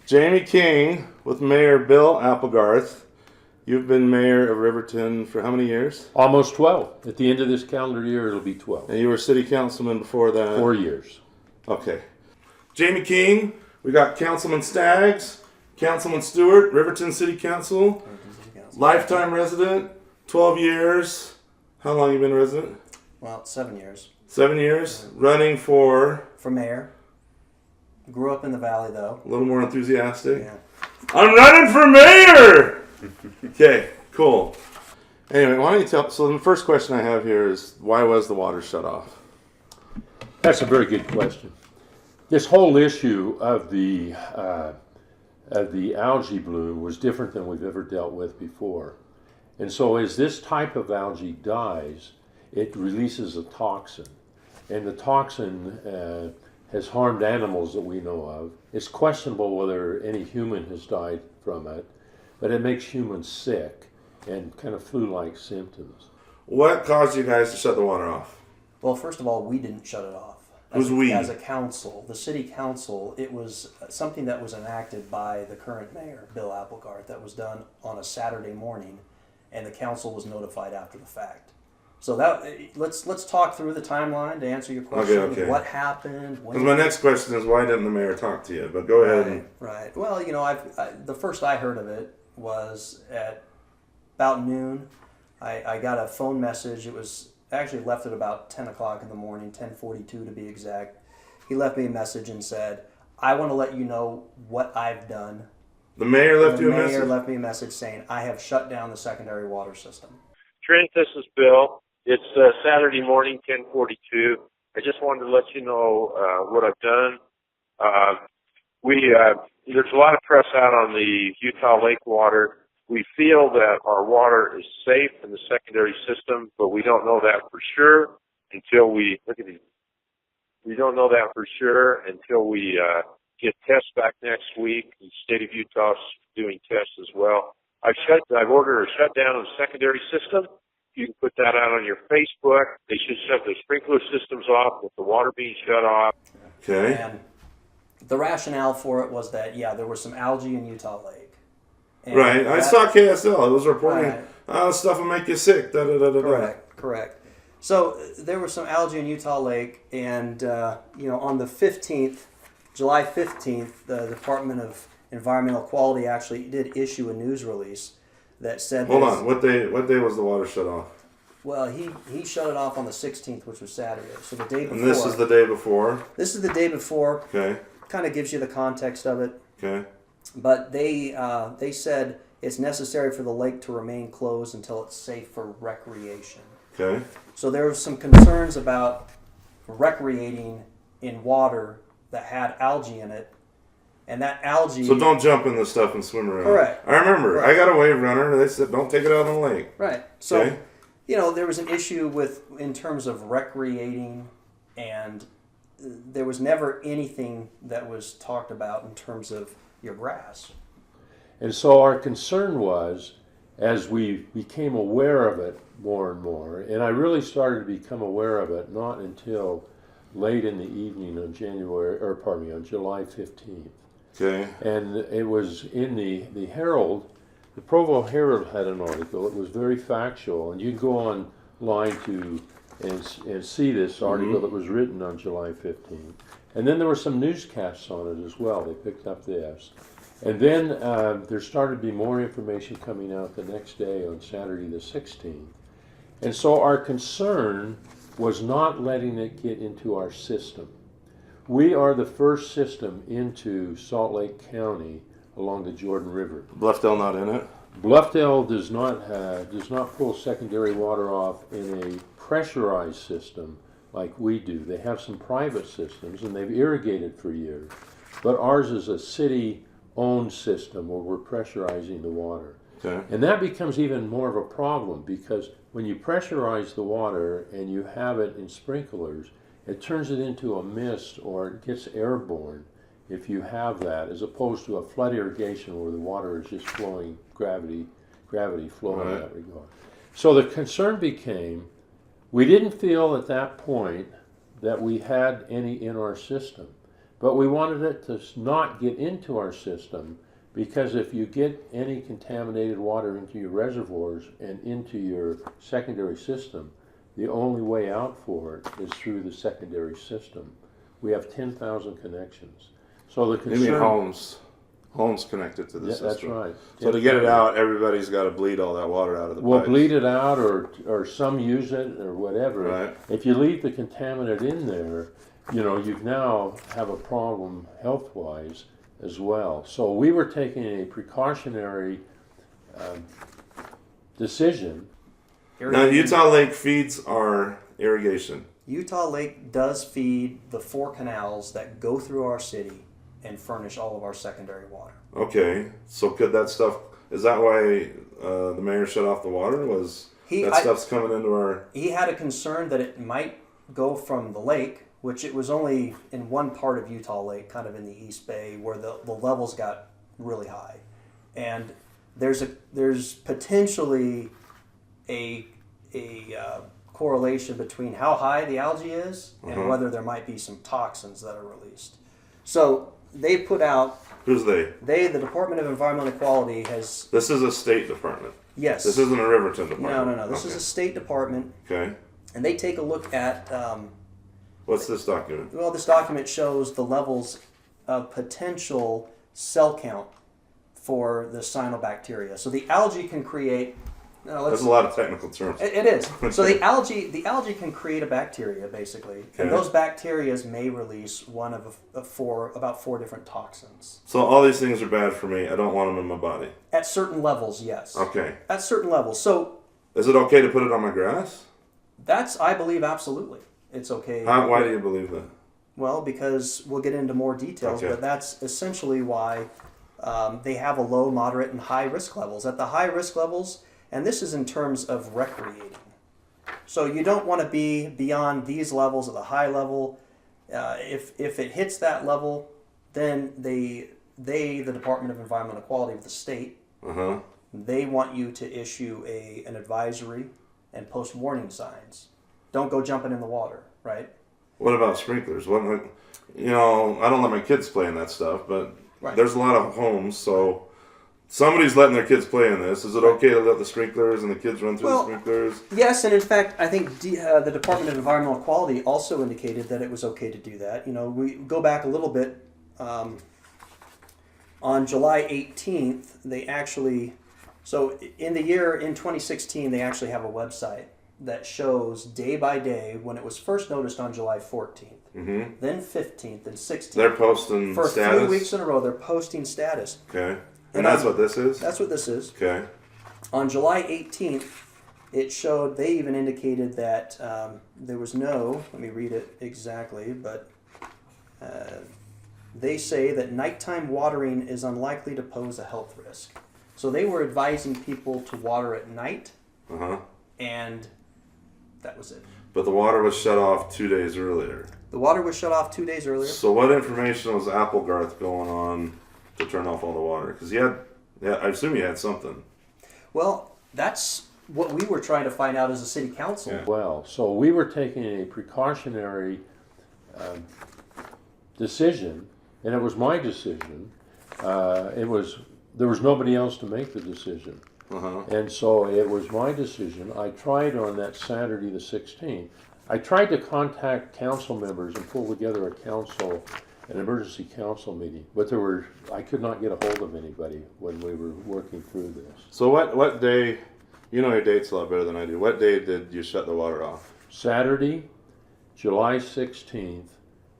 Jamie King with Mayor Bill Applegarth. You've been mayor of Riverton for how many years? Almost 12. At the end of this calendar year, it'll be 12. And you were city councilman before that? 4 years. Okay. Jamie King, we got Councilman Staggs, Councilman Stewart, Riverton City Council, lifetime resident, 12 years. How long you been a resident? Well, 7 years. 7 years. Running for mayor. Grew up in the valley, though. a little more enthusiastic. Yeah. I'm running for mayor! Okay, cool. Anyway, why don't you tell... So the first question I have here is, why was the water shut off? That's a very good question. This whole issue of the algae bloom was different than we've ever dealt with before. And so as this type of algae dies, it releases a toxin. And the toxin has harmed animals that we know of. It's questionable whether any human has died from it, but it makes humans sick and kind of flu-like symptoms. What caused you guys to shut the water off? Well, first of all, we didn't shut it off. Who's we? As a council, the city council, it was something that was enacted by the current mayor, Bill Applegarth, that was done on a Saturday morning, and the council was notified after the fact. So let's talk through the timeline to answer your question. Okay. What happened? Because my next question is, why didn't the mayor talk to you? But go ahead. Right. Well, the first I heard of it was at about noon. I got a phone message. It was actually left at about 10 o'clock in the morning, 10:42 to be exact. He left me a message and said, I want to let you know what I've done. The mayor left you a message? The mayor left me a message saying, I have shut down the secondary water system. Trent, this is Bill. It's Saturday morning, 10:42. I just wanted to let you know what I've done. There's a lot of press out on the Utah Lake water. We feel that our water is safe in the secondary system, but we don't know that for sure until we don't know that for sure until we get tests back next week. The state of Utah's doing tests as well. I've ordered a shutdown of the secondary system. You can put that out on your Facebook. They should shut the sprinkler systems off with the water being shut off. Okay. And the rationale for it was that, there was some algae in Utah Lake. And right. I saw KSL. It was reporting, stuff will make you sick. Correct. So there was some algae in Utah Lake, and, on the 15th, July 15th, the Department of Environmental Quality actually did issue a news release that said... Hold on. What day was the water shut off? Well, he shut it off on the 16th, which was Saturday. So the day before... And this is the day before? This is the day before. Okay. Kind of gives you the context of it. Okay. But they said it's necessary for the lake to remain closed until it's safe for recreation. Okay. So there were some concerns about recreating in water that had algae in it. And that algae... So don't jump in the stuff and swim around. Correct. I remember. Right. I got a wave runner, and they said, don't take it out on the lake. Right. So, there was an issue in terms of recreating, and there was never anything that was talked about in terms of your grass. And so our concern was, as we became aware of it more and more, and I really started to become aware of it not until late in the evening on July 15th. Okay. And it was in the Herald, the Provo Herald had an article. It was very factual, and you can go online and see this article that was written on July 15th. And then there were some newscasts on it as well. They picked up this. And then there started to be more information coming out the next day on Saturday the 16th. And so our concern was not letting it get into our system. We are the first system into Salt Lake County along the Jordan River. Bluffdale not in it? Bluffdale does not pull secondary water off in a pressurized system like we do. They have some private systems, and they've irrigated for years. But ours is a city-owned system where we're pressurizing the water. Okay. And that becomes even more of a problem because when you pressurize the water and you have it in sprinklers, it turns it into a mist or it gets airborne if you have that, as opposed to a flood irrigation where the water is just flowing, gravity flowing in that regard. So the concern became, we didn't feel at that point that we had any in our system. But we wanted it to not get into our system, because if you get any contaminated water into your reservoirs and into your secondary system, the only way out for it is through the secondary system. We have 10,000 connections. So the concern... You mean homes connected to the system? That's right. So to get it out, everybody's got to bleed all that water out of the Well, pipes. bleed it out, or some use it, or whatever. Right. If you leave the contaminant in there, you now have a problem health-wise as well. So we were taking a precautionary decision. Now, Utah Lake feeds our irrigation. Utah Lake does feed the 4 canals that go through our city and furnish all of our secondary water. Okay, so could that stuff? Is that why the mayor shut off the water? Stuff's coming into our? He had a concern that it might go from the lake, which it was only in one part of Utah Lake, kind of in the East Bay, where the levels got really high, and there's potentially a correlation between how high the algae is and whether there might be some toxins that are released. So they put out. Who's they? The Department of Environmental Quality has. This is a state department. Yes. This isn't a Riverton department. No. This is a state department. Okay. And they take a look at. What's this document? Well, this document shows the levels of potential cell count for the cyanobacteria. So the algae can create. There's a lot of technical terms. It is. So the algae can create a bacteria, basically, and those bacteria may release one of about 4 different toxins. So all these things are bad for me. I don't want them in my body. At certain levels, yes. Okay. At certain levels. So. Is it okay to put it on my grass? I believe, absolutely. It's okay. Why do you believe that? Well, because we'll get into more details, but that's essentially why they have a low, moderate, and high risk levels. At the high risk levels, and this is in terms of recreating. So you don't want to be beyond these levels at the high level. If it hits that level, then the Department of Environmental Quality of the state, they want you to issue an advisory and post warning signs. Don't go jumping in the water, right? What about sprinklers? I don't let my kids play in that stuff, but there's a lot of homes, so somebody's letting their kids play in this. Is it okay to let the sprinklers and the kids run through the sprinklers? Yes, and in fact, I think the Department of Environmental Quality also indicated that it was okay to do that. We go back a little bit. On July 18th, they actually, in 2016, they actually have a website that shows day by day when it was first noticed on July 14th, then 15th, and 16th. They're posting for status? 3 weeks in a row, they're posting status. Okay. And that's what this is? That's what this is. Okay. On July 18th, it showed, they even indicated that there was let me read it exactly, but they say that nighttime watering is unlikely to pose a health risk. So they were advising people to water at night, and that was it. But the water was shut off 2 days earlier. The water was shut off 2 days earlier. So what information was Applegarth going on to turn off all the water? Because I assume you had something. Well, that's what we were trying to find out as a city council. Yeah. Well, so we were taking a precautionary decision, and it was my decision. There was nobody else to make the decision. And so it was my decision. I tried on that Saturday the 16th. I tried to contact council members and pull together an emergency council meeting, but I could not get a hold of anybody when we were working through this. So what day, your dates a lot better than I do. What day did you shut the water off? Saturday, July 16th,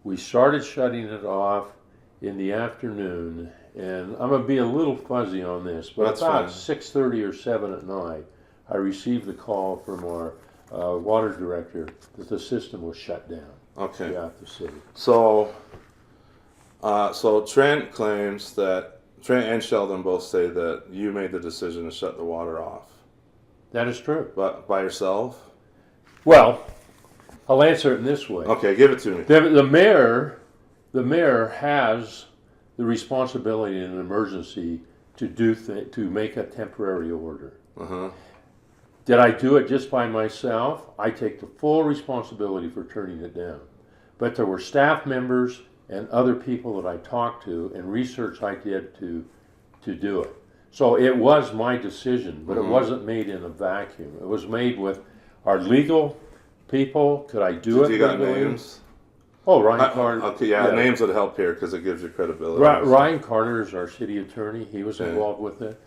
we started shutting it off in the afternoon, and I'm going to be a little fuzzy on this, but That's about fine. 6:30 or 7 at night, I received the call from our water director that the system was shut down throughout the city. So Trent claims that, Trent and Sheldon both say that you made the decision to shut the water off. That is true. But by yourself? Well, I'll answer it in this way. Okay, give it to me. The mayor has the responsibility in an emergency to make a temporary order. Did I do it just by myself? I take the full responsibility for turning it down. But there were staff members and other people that I talked to and research I did to do it. So it was my decision, but it wasn't made in a vacuum. It was made with our legal people. Could I do it? You got legally? names? Oh, Ryan Carter. Okay, yeah, names would help here because it gives you credibility. Ryan Carter is our city attorney. He was Okay. involved with it.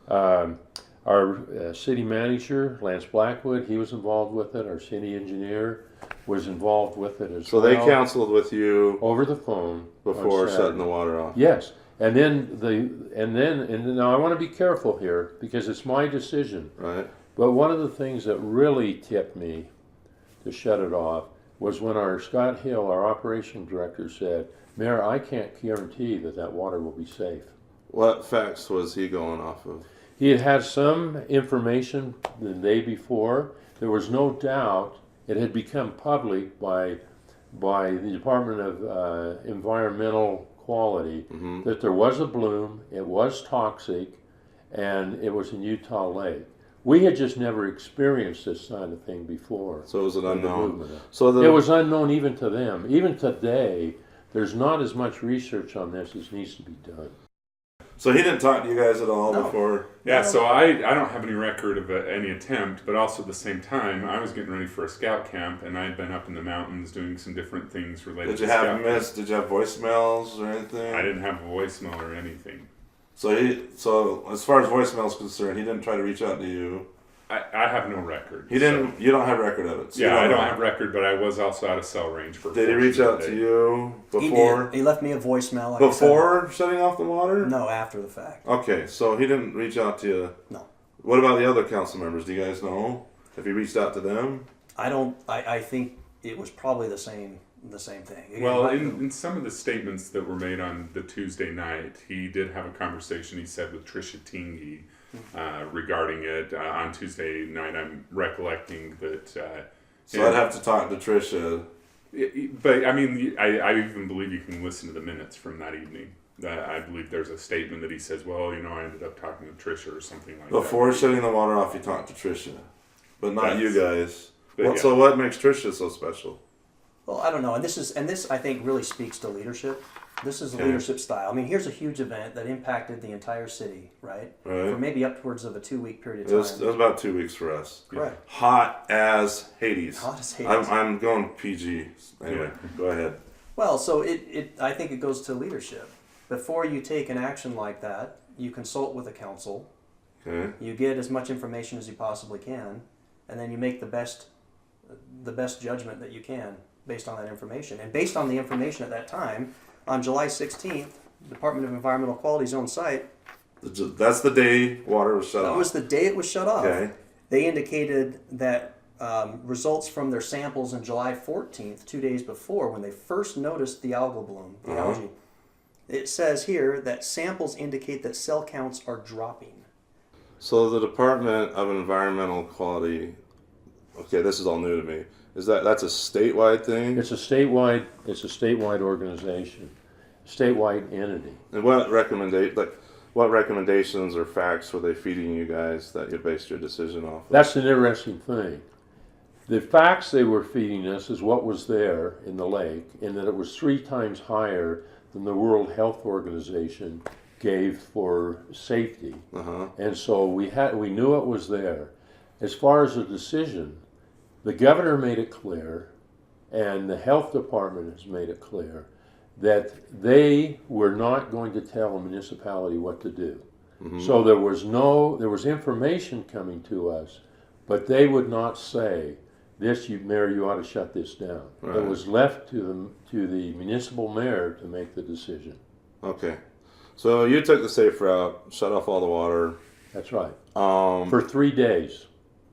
Our city manager, Lance Blackwood, he was involved with it. Our city engineer was involved with it as So well. they counseled with you over the phone before on Saturday. shutting the water off. Yes, and then now I want to be careful here because it's my decision. Right. But one of the things that really tipped me to shut it off was when our Scott Hill, our operations director, said, "Mayor, I can't guarantee that water will be safe." What facts was he going off of? He had had some information the day before. There was no doubt it had become public by the Department of Environmental Quality that there was a bloom, it was toxic, and it was in Utah Lake. We had just never experienced this kind of thing before. So it was an in the unknown. movement. So It was unknown even to them. Even today, there's not as much research on this as needs to be done. So he didn't talk to you guys at all No. before? Yeah, so I don't have any record of any attempt, but also at the same time, I was getting ready for a scout camp, and I'd been up in the mountains doing some different things related Did you to have scout camp. Did you have voicemails or anything? I didn't have a voicemail or anything. So as far as voicemail is concerned, he didn't try to reach out to you. I have no record. He didn't. You don't have record of it. So Yeah, I don't know. have record, but I was also out of cell range for. Did he reach out to you He before? did. He left me a voicemail. Like I Before shutting off the water? said. No, after the fact. Okay, so he didn't reach out to you. No. What about the other council members? Do you guys know if he reached out to them? I don't. I think it was probably the same thing. Again, Well, in some of the statements that were made on the Tuesday night, he did have a conversation, he said, with Tricia Tingy regarding it. On Tuesday night, I'm recollecting that... So I'd have to talk to Tricia. But, I mean, I even believe you can listen to the minutes from that evening. I believe there's a statement that he says, well, you know, I ended up talking to Tricia or something like Before that. shutting the water off, you talked to Tricia. But not you guys. But yeah. So what makes Tricia so special? Well, I don't know, and this I think really speaks to leadership. This is a leadership style. I mean, here's a huge event that impacted the entire city, right? Right. For maybe upwards of a 2-week period of It time. was about 2 weeks for us. Correct. Hot as Hades. Hot as Hades. I'm going PG. Anyway, go ahead. Well, so I think it goes to leadership. Before you take an action like that, you consult with the council. Okay. You get as much information as you possibly can, and then you make the best judgment that you can based on that information. And based on the information at that time, on July 16th, the Department of Environmental Quality's own site, That's the day water was shut that off. was the day it was shut off. Okay. They indicated that results from their samples on July 14th, 2 days before, when they first noticed the algal bloom, the algae, it says here that samples indicate that cell counts are dropping. So the Department of Environmental Quality, okay, this is all new to me. That's a statewide thing? It's a statewide organization, statewide entity. And what recommendations or facts were they feeding you guys that you based your decision off of? That's an interesting thing. The facts they were feeding us is what was there in the lake, and that it was 3 times higher than the World Health Organization gave for safety. And so we knew it was there. As far as the decision, the governor made it clear, and the health department has made it clear, that they were not going to tell a municipality what to do. So there was information coming to us, but they would not say, Mayor, you ought to shut this down. Right. It was left to the municipal mayor to make the decision. Okay. So you took the safe route, shut off all the water. That's right. For 3 days.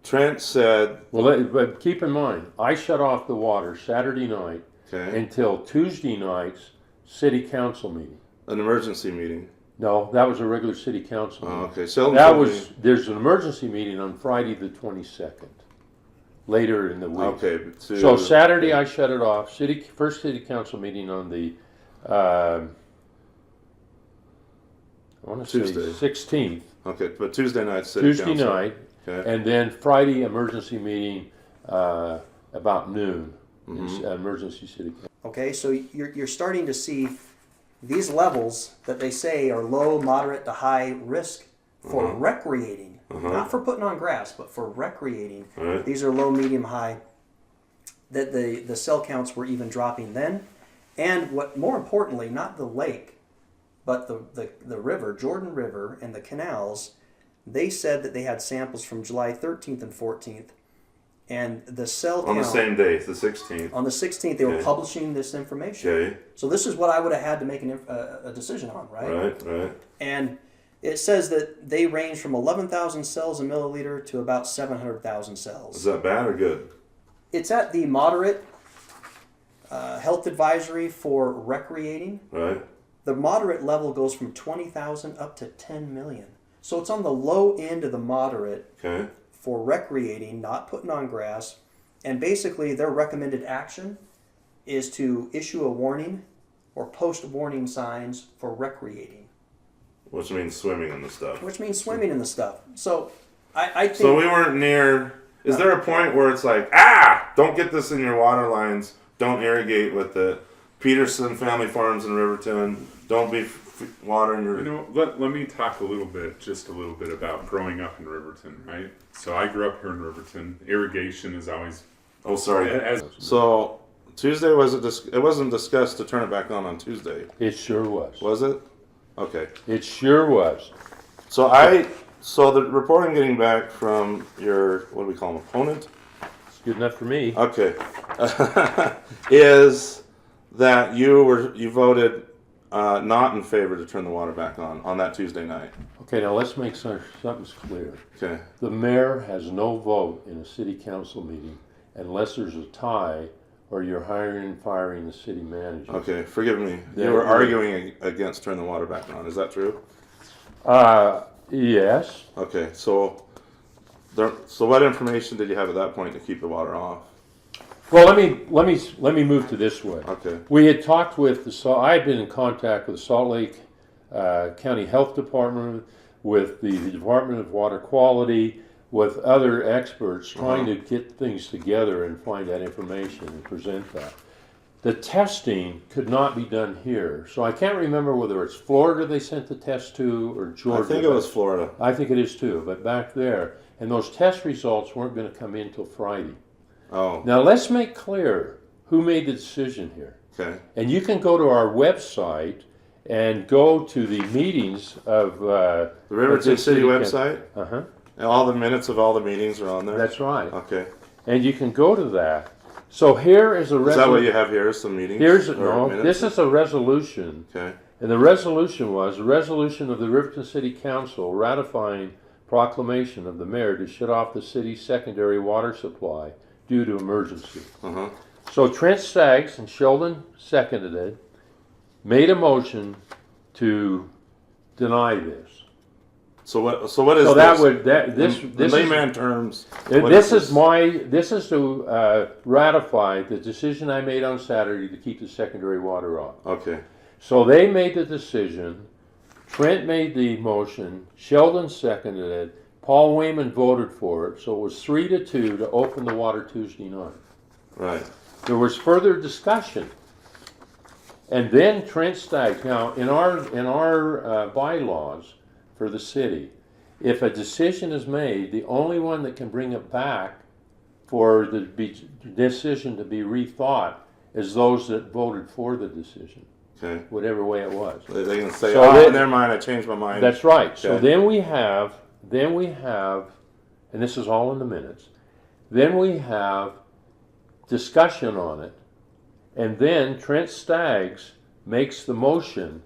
Trent said... Well, but keep in mind, I shut off the water Saturday night until Tuesday night's city council meeting. An emergency meeting. No, that was a regular city council meeting. Okay. There's an emergency meeting on Friday the 22nd, later in the week. Okay. So Saturday I shut it off. First city council meeting on the, I want to say Tuesday. 16th. Okay, but Tuesday night city Tuesday council. night. Okay. And then Friday emergency meeting about noon. Emergency city council. Okay, so you're starting to see these levels that they say are low, moderate to high risk for recreating, not for putting on grass, but for recreating. Right. These are low, medium, high. That the cell counts were even dropping then, and what more importantly, not the lake, but the river, Jordan River, and the canals. They said that they had samples from July 13th and 14th, and the cell count On the same day, the 16th. on the 16th, they were publishing this information. Okay. So this is what I would have had to make a decision on, right? Right. And it says that they range from 11,000 cells a milliliter to about 700,000 cells. Is that bad or good? It's at the moderate health advisory for recreating. Right. The moderate level goes from 20,000 up to 10 million. So it's on the low end of the moderate Okay. for recreating, not putting on grass. And basically their recommended action is to issue a warning or post warning signs for recreating. Which means swimming in the stuff. Which means swimming in the stuff. So I think... So we weren't near... Is there a point where it's like, don't get this in your water lines, don't irrigate with it. Peterson Family Farms in Riverton, don't be watering your... You know, let me talk just a little bit about growing up in Riverton, right? So I grew up here in Riverton. Irrigation is always... Oh, sorry. As, So Tuesday, it wasn't discussed to turn it back on Tuesday. It sure was. Was it? Okay. It sure was. So the report I'm getting back from your, what do we call him, opponent? It's good enough for me. Okay. Is that you voted not in favor to turn the water back on that Tuesday night. Okay, now let's make something clear. Okay. The mayor has no vote in a city council meeting unless there's a tie or you're hiring and firing the city manager. Okay, forgive me. You were arguing against turning the water back on. Is that true? Yes. Okay, so what information did you have at that point to keep the water off? Well, let me move to this way. Okay. We had talked with I had been in contact with the Salt Lake County Health Department, with the Department of Water Quality, with other experts trying to get things together and find that information and present that. The testing could not be done here, so I can't remember whether it's Florida they sent the test to or Georgia. I think it was Florida. I think it is too, but back there, and those test results weren't going to come in till Friday. Oh. Now let's make clear who made the decision here. Okay. And you can go to our website and go to the meetings of The Riverton City website? Uh-huh. And all the minutes of all the meetings are on there? That's right. Okay. And you can go to that. So here is a resolution. Is that what you have here, some meetings? This is a resolution. Okay. And the resolution was a resolution of the Riverton City Council ratifying proclamation of the mayor to shut off the city's secondary water supply due to emergency. Uh-huh. So Trent Staggs and Sheldon seconded it, made a motion to deny this. So what is So this? In layman terms. This is to ratify the decision I made on Saturday to keep the secondary water off. Okay. So they made the decision. Trent made the motion. Sheldon seconded it. Paul Wayman voted for it. So it was 3-2 to open the water Tuesday night. Right. There was further discussion, and then Trent Staggs. Now, in our bylaws for the city, if a decision is made, the only one that can bring it back for the decision to be rethought is those that voted for the decision, Okay. whatever way it was. They can say, So never mind, I changed my mind. That's right. So Okay. then we have, and this is all in the minutes, then we have discussion on it, and then Trent Staggs makes the motion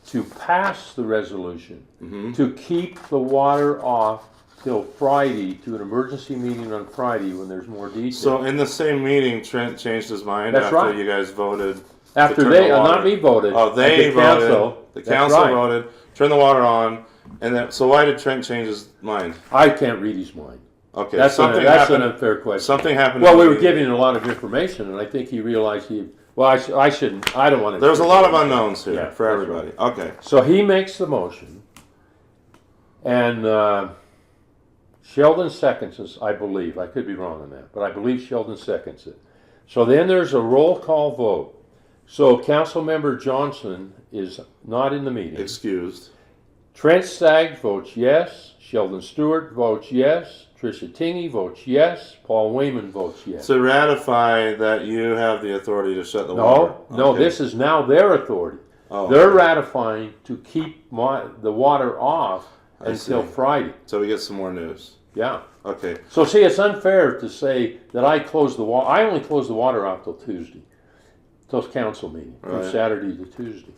to pass the resolution to keep the water off till Friday, to an emergency meeting on Friday when there's more details. So in the same meeting, Trent changed his mind That's after right. you guys voted. After to turn they, the water. not me voted. Oh, they the voted. council. The That's council right. voted. Turn the water on, and then. So why did Trent change his mind? I can't read his mind. Okay. That's something an happened. unfair question. Something happened. Well, in we the were meeting. giving a lot of information, and I think he realized I shouldn't. I don't want to. There's a lot of unknowns here Yeah, for that's everybody. Okay. So he makes the motion, and Sheldon seconds it, I believe. I could be wrong on that, but I believe Sheldon seconds it. So then there's a roll call vote. So Councilmember Johnson is not in the meeting. Excused. Trent Staggs votes yes. Sheldon Stewart votes yes. Tricia Tingey votes yes. Paul Wayman votes yes. So ratify that you have the authority to shut the water. No, Okay. this is now their authority. Oh, They're okay. ratifying to keep the water off I until see. Friday. So we get some more news. Yeah. Okay. So see, it's unfair to say that I closed the water. I only closed the water off till Tuesday, till council meeting, from Right. Saturday to Tuesday.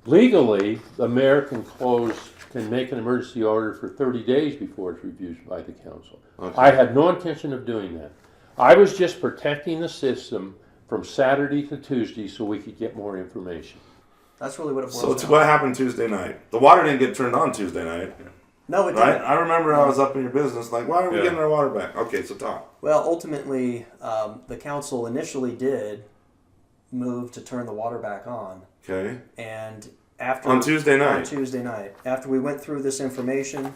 Legally, the mayor can make an emergency order for 30 days before it's reviewed by the council. Okay. I had no intention of doing that. I was just protecting the system from Saturday to Tuesday so we could get more information. That's really what it So boils it's down what to. happened Tuesday night. The water didn't get turned on Tuesday night, No, it right? didn't. I remember I was up in your business like, why are we Yeah. getting our water back? Okay, so talk. Well, ultimately, the council initially did move to turn the water back on, Okay. and after On Tuesday night. on Tuesday night, after we went through this information,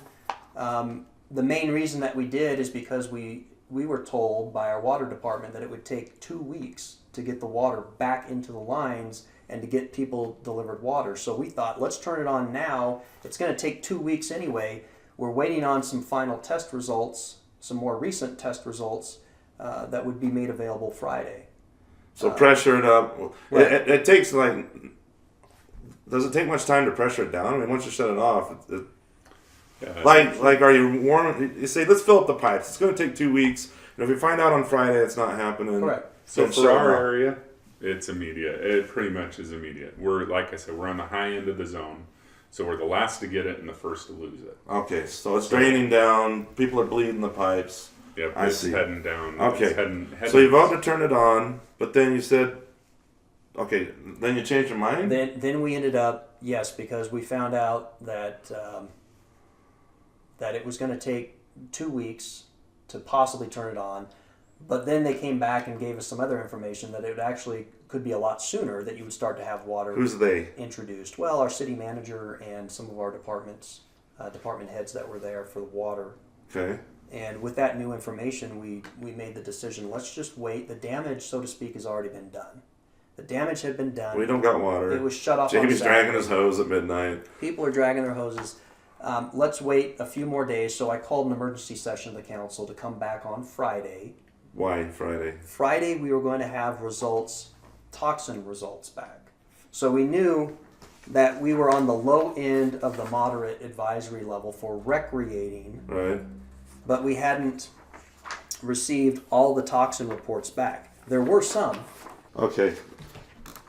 the main reason that we did is because we were told by our water department that it would take 2 weeks to get the water back into the lines and to get people delivered water. So we thought, let's turn it on now. It's going to take 2 weeks anyway. We're waiting on some final test results, some more recent test results that would be made available Friday. So pressure it up. Right. It takes like. Does it take much time to pressure it down? I mean, once you shut it off, like are you warm? You say, let's fill up the pipes. It's going to take 2 weeks. And if we find out on Friday it's not happening, Correct. So then for shut our it off. area, it's immediate. It pretty much is immediate. We're, like I said, we're on the high end of the zone. So we're the last to get it and the first to lose it. Okay, so it's draining down. People are bleeding the pipes. Yep, I it's see. heading down. Okay. It's heading So you voted to turn it on, but then you said, okay, then you changed your mind? Then we ended up, yes, because we found out that that it was going to take 2 weeks to possibly turn it on. But then they came back and gave us some other information that it actually could be a lot sooner that you would start to have water Who's they? introduced. Well, our city manager and some of our department heads that were there for the water. Okay. And with that new information, we made the decision, let's just wait. The damage, so to speak, has already been done. The damage had been done. We don't got water. It was shut off on Jamie's Saturday. dragging his hose at midnight. People are dragging their hoses. Let's wait a few more days. So I called an emergency session of the council to come back on Friday. Why Friday? Friday we were going to have toxin results back. So we knew that we were on the low end of the moderate advisory level for recreating, Right. but we hadn't received all the toxin reports back. There were some. Okay.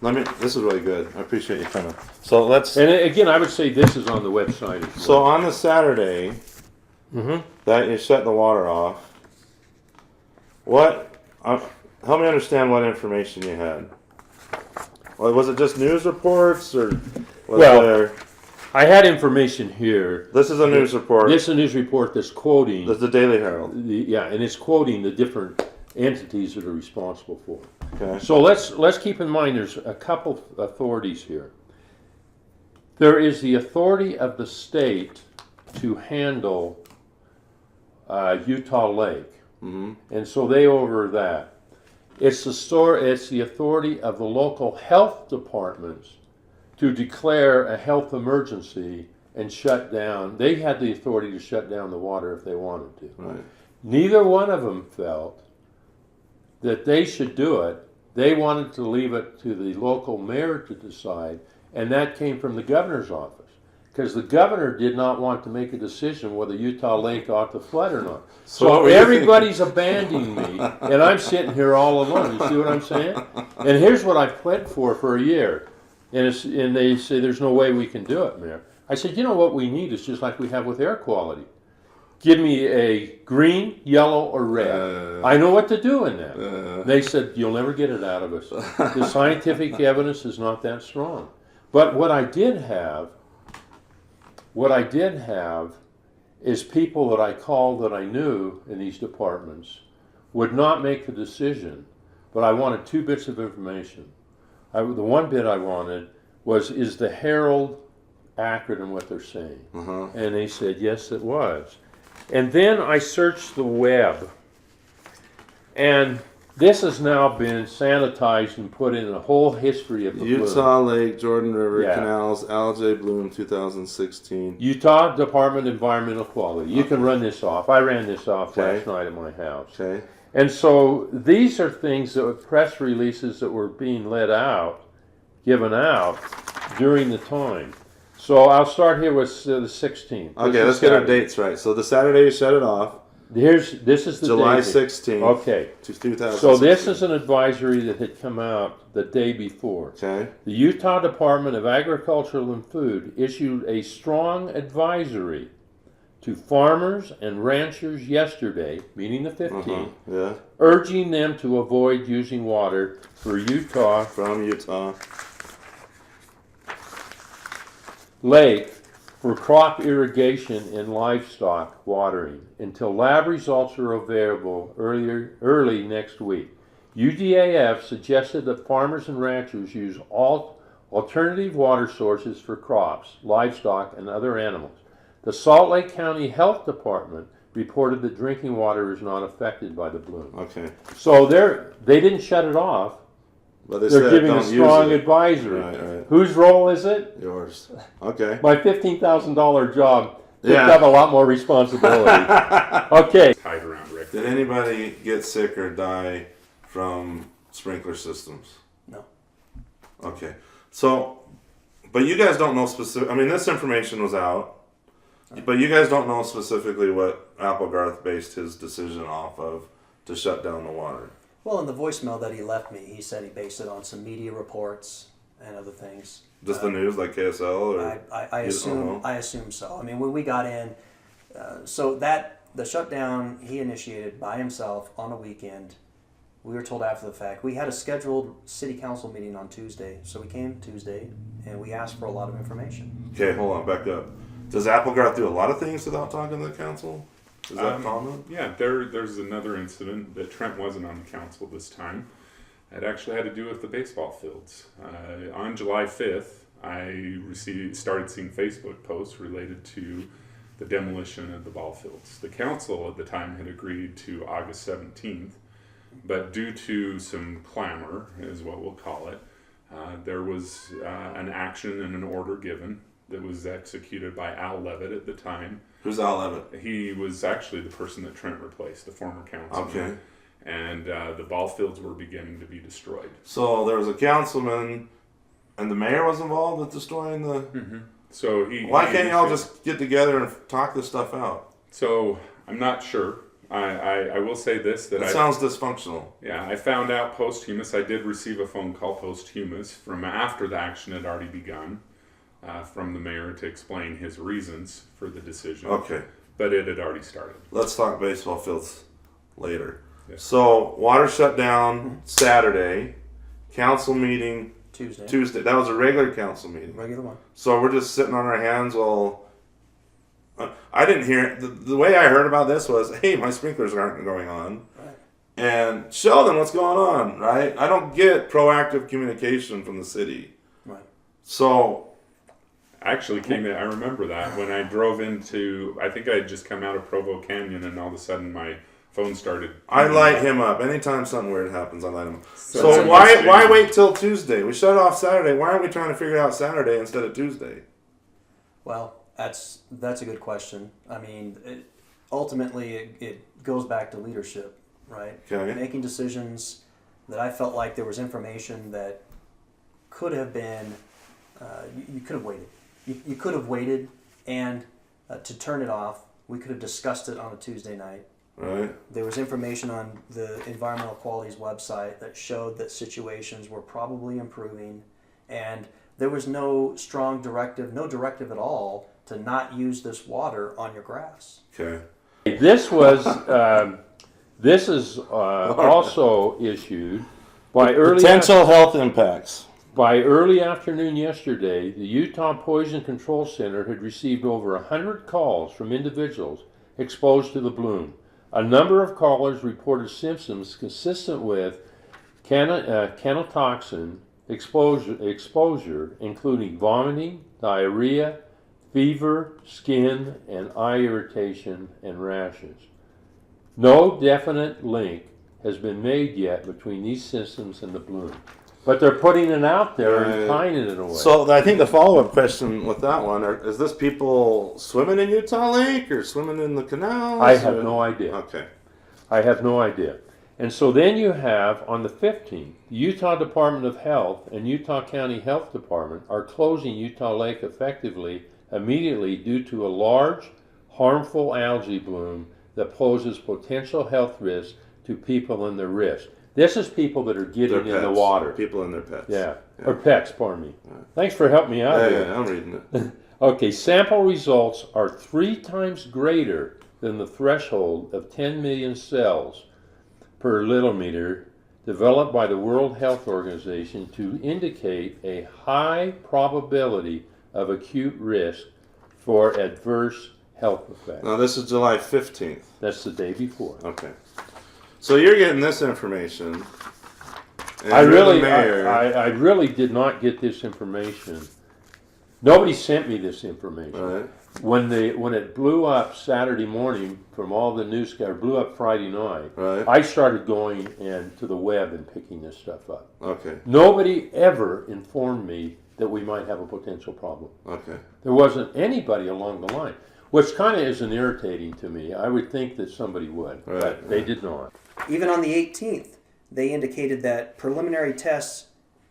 This is really good. I appreciate you coming. So let's. And again, I would say this is on the website as well. So on the Saturday Mhm. that you shut the water off, what? Help me understand what information you had. Well, was it just news reports, or was Well, there? I had information here. This is a news report. This is a news report that's quoting, This is the Daily Herald. and it's quoting the different entities that are responsible for it. Okay. So let's keep in mind there's a couple authorities here. There is the authority of the state to handle Utah Lake, and so they over that. It's the authority of the local health departments to declare a health emergency and shut down. They had the authority to shut down the water if they wanted to. Right. Neither one of them felt that they should do it. They wanted to leave it to the local mayor to decide, and that came from the governor's office. Because the governor did not want to make a decision whether Utah Lake ought to flood or not. what So were you everybody's abandoning me, and I'm sitting here all alone. You see what I'm saying? And here's what I've pled for a year. And they say, there's no way we can do it, Mayor. I said, you know what we need is just like we have with air quality. Give me a green, yellow, or red. I know what to do in that. They said, you'll never get it out of us. The scientific evidence is not that strong. But what I did have is people that I called that I knew in these departments would not make the decision, but I wanted 2 bits of information. The one bit I wanted was, is the Herald accurate in what they're saying? And they said, yes, it was. And then I searched the web, and this has now been sanitized and put in a whole history of the bloom. Utah Lake, Jordan River, Yeah. Canals, Algae Bloom 2016. Utah Department of Environmental Quality. You can run this off. I ran this off Okay. last night at my house. Okay. And so these are things that were press releases that were being given out during the time. So I'll start here with the 16th. Okay, This let's is get our Saturday. dates right. So the Saturday you shut it off, This is the July date. 16th Okay. to 2016. So this is an advisory that had come out the day before. Okay. The Utah Department of Agriculture and Food issued a strong advisory to farmers and ranchers yesterday, meaning the 15th, Yeah. urging them to avoid using water for Utah From Utah. Lake for crop irrigation and livestock watering until lab results are available early next week. UDAF suggested that farmers and ranchers use alternative water sources for crops, livestock, and other animals. The Salt Lake County Health Department reported that drinking water is not affected by the bloom. Okay. So they didn't shut it off. But they They're said giving don't a use strong it. advisory. Right. Whose role is it? Yours. Okay. My $15,000 job picked Yeah. up a lot more responsibility. Okay. Tied around Rick. Did anybody get sick or die from sprinkler systems? No. Okay. So, but you guys don't know specific. I mean, this information was out, but you guys don't know specifically what Applegarth based his decision off of to shut down the water. Well, in the voicemail that he left me, he said he based it on some media reports and other things. Just the news, like KSL, or I you don't know? assume so. I mean, when we got in, so that the shutdown he initiated by himself on a weekend. We were told after the fact. We had a scheduled city council meeting on Tuesday, so we came Tuesday and we asked for a lot of information. Okay, hold on, back up. Does Applegarth do a lot of things without talking to the council? Is that common? Yeah, there's another incident that Trent wasn't on the council this time. It actually had to do with the baseball fields. On July 5th, I started seeing Facebook posts related to the demolition of the ball fields. The council at the time had agreed to August 17th, but due to some clamor, is what we'll call it, there was an action and an order given that was executed by Al Levitt at the time. Who's Al Levitt? He was actually the person that Trent replaced, the former councilman. Okay. And the ball fields were beginning to be destroyed. So there was a councilman, and the mayor was involved with destroying the. Mm-hmm. So Why can't y'all just get together and talk this stuff out? So I'm not sure. I will say this that It sounds dysfunctional. Yeah, I found out posthumous. I did receive a phone call posthumous from after the action had already begun, from the mayor to explain his reasons for the decision. Okay. But it had already started. Let's talk baseball fields later. Yeah. So water shut down Saturday, council meeting Tuesday. That was a regular council meeting. Regular one. So we're just sitting on our hands while. I didn't hear it. The way I heard about this was, hey, my sprinklers aren't going on. Right. And show them what's going on, right? I don't get proactive communication from the city. Right. So. Actually came in, I remember that when I drove into, I think I had just come out of Provo Canyon and all of a sudden my phone started. I light him up. Anytime something weird happens, I light him up. So So why wait till Tuesday? We shut it off Saturday. Why aren't we trying to figure it out Saturday instead of Tuesday? Well, that's a good question. I mean, ultimately it goes back to leadership, right? Okay. Making decisions that I felt like there was information that could have been, you could have waited. You could have waited and to turn it off. We could have discussed it on a Tuesday night. Right. There was information on the Environmental Quality's website that showed that situations were probably improving, and there was no strong directive, no directive at all to not use this water on your grass. Okay. This was this is also issued by Potential health impacts. By early afternoon yesterday, the Utah Poison Control Center had received over 100 calls from individuals exposed to the bloom. A number of callers reported symptoms consistent with canotoxin exposure, including vomiting, diarrhea, fever, skin and eye irritation, and rashes. No definite link has been made yet between these systems and the bloom. But they're putting it out there and tying it away. So I think the follow-up question with that one is this people swimming in Utah Lake or swimming in the canals? I have no idea. Okay. I have no idea. And so then you have, on the 15th, the Utah Department of Health and Utah County Health Department are closing Utah Lake effectively immediately due to a large, harmful algae bloom that poses potential health risks to people and their risk. This is people that are getting in the water. People and their pets. Yeah. Or pets, pardon me. Thanks for helping me out here. Yeah, I'm reading it. Okay, sample results are 3 times greater than the threshold of 10 million cells per litometer developed by the World Health Organization to indicate a high probability of acute risk for adverse health effects. Now this is July 15th. That's the day before. Okay. So you're getting this information. And I you're the really, mayor. I really did not get this information. Nobody sent me this information. Right. When it blew up Saturday morning from all the news, or blew up Friday night, Right. I started going to the web and picking this stuff up. Okay. Nobody ever informed me that we might have a potential problem. Okay. There wasn't anybody along the line, which kind of isn't irritating to me. I would think that somebody would, Right, but they did not. Even on the 18th, they indicated that preliminary tests.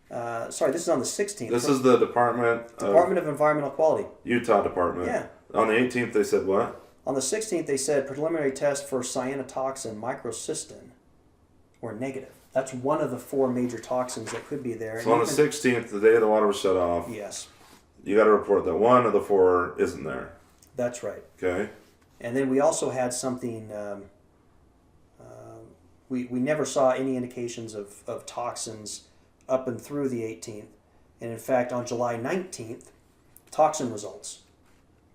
Sorry, this is on the 16th. This is the Department Department of Environmental Quality. Utah Department. Yeah. On the 18th, they said what? On the 16th, they said preliminary tests for cyanotoxin microcystin were negative. That's one of the 4 major toxins that could be there. So on the 16th, the day the water was shut off, Yes, you got to report that one of the 4 isn't there. that's right. Okay. And then we also had something. We never saw any indications of toxins up and through the 18th. And in fact, on July 19th, toxin results.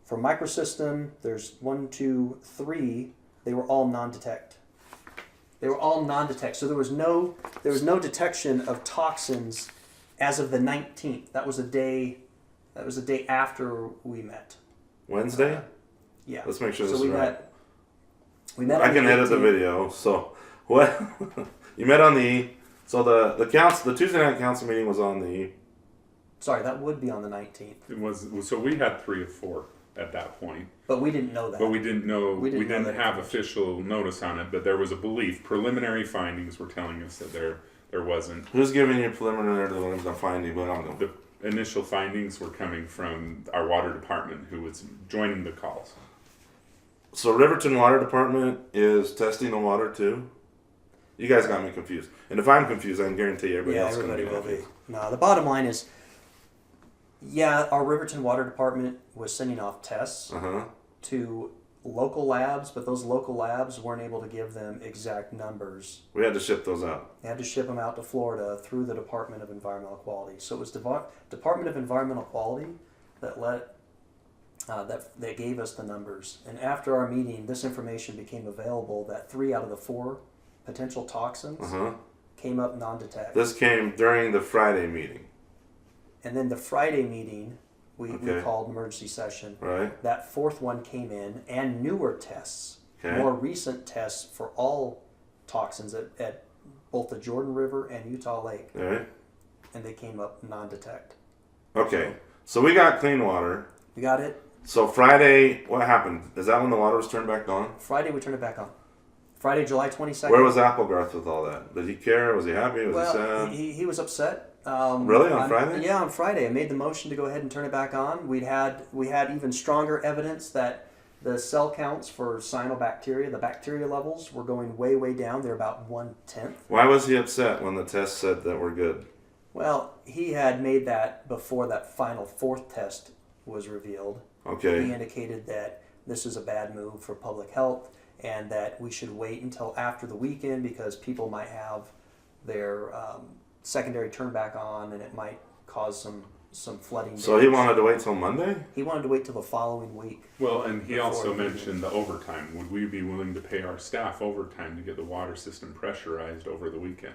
For microsystem, there's 1, 2, 3. They were all non-detect. They were all non-detect. So there was no detection of toxins as of the 19th. That was the day after we met. Wednesday? Yeah. Let's make sure So this we is right. met I on can edit the 18th. video. So what? You met on the the Tuesday night council meeting was on the. Sorry, that would be on the 19th. It was, so we had 3 of 4 at that point, But we didn't know that. but we didn't know, We we didn't know didn't that have information. official notice on it, but there was a belief. Preliminary findings were telling us that there wasn't. Who's giving you preliminary the finding? But I'm The initial findings were coming from our water department, who was joining the calls. So Riverton Water Department is testing the water too. You guys got me confused, and if I'm confused, I can guarantee everybody Yeah, else is going to everybody be will confused. be. No, the bottom line is, yeah, our Riverton Water Department was sending off tests Uh huh. to local labs, but those local labs weren't able to give them exact numbers. We had to ship those out. They had to ship them out to Florida through the Department of Environmental Quality. So it was Department of Environmental Quality that that gave us the numbers. And after our meeting, this information became available that 3 out of the 4 potential toxins Uh huh. came up non-detect. This came during the Friday meeting, And then the Friday meeting, we Okay. called emergency session. right? That 4th one came in, and newer tests, Okay. more recent tests for all toxins at both the Jordan River and Utah Lake, All right. and they came up non-detect. Okay. So we got clean water. We got it. So Friday, what happened? Is that when the water was turned back on? Friday, we turned it back on. Friday, July 22nd. Where was Applegarth with all that? Did he care? Was he happy? Was he Well, sad? he was upset. Really? On Friday? Yeah, on Friday. I made the motion to go ahead and turn it back on. We had even stronger evidence that the cell counts for cyanobacteria, the bacteria levels, were going way, way down. They're about 1/10. Why was he upset when the test said that we're good? Well, he had made that before that final 4th test was revealed. He Okay. indicated that this is a bad move for public health and that we should wait until after the weekend because people might have their secondary turn back on and it might cause some flooding. So he damage. wanted to wait till Monday? He wanted to wait till the following week. Well, and he Before also the meeting. mentioned the overtime. Would we be willing to pay our staff overtime to get the water system pressurized over the weekend?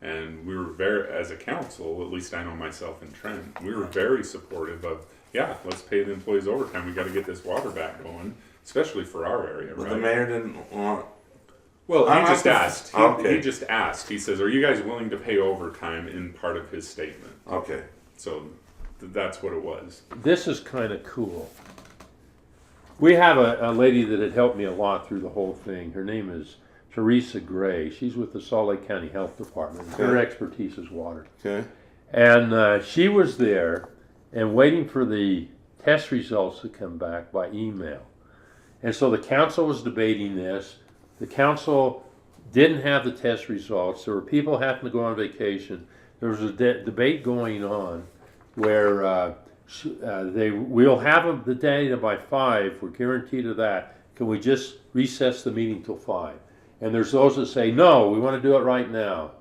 And we were as a council, at least I know myself and Trent, we were very supportive of, yeah, let's pay the employees overtime. We got to get this water back going, especially for our area, But right? the mayor didn't want Well, he I'm just not- asked. Okay. He just asked. He says, "Are you guys willing to pay overtime?" In part of his statement. Okay. So that's what it was. This is kind of cool. We have a lady that had helped me a lot through the whole thing. Her name is Teresa Gray. She's with the Salt Lake County Health Department. Her Okay. expertise is water. Okay. And she was there and waiting for the test results to come back by email. And so the council was debating this. The council didn't have the test results. There were people having to go on vacation. There was a debate going on where we'll have the data by 5. We're guaranteed of that. Can we just recess the meeting till 5? And there's those that say, no, we want to do it right now,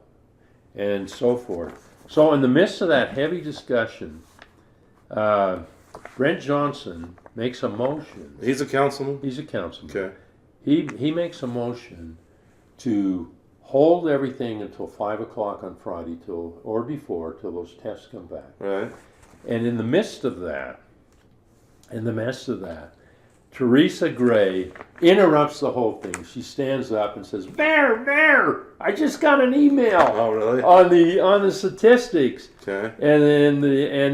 and so forth. So in the midst of that heavy discussion, Brent Johnson makes a motion. He's a councilman? He's a councilman. Okay. He makes a motion to hold everything until 5 o'clock on Friday or before till those tests come back. Right. And in the midst of that, Teresa Gray interrupts the whole thing. She stands up and says, Bear, I just got an email Oh, really? on the statistics. Okay. And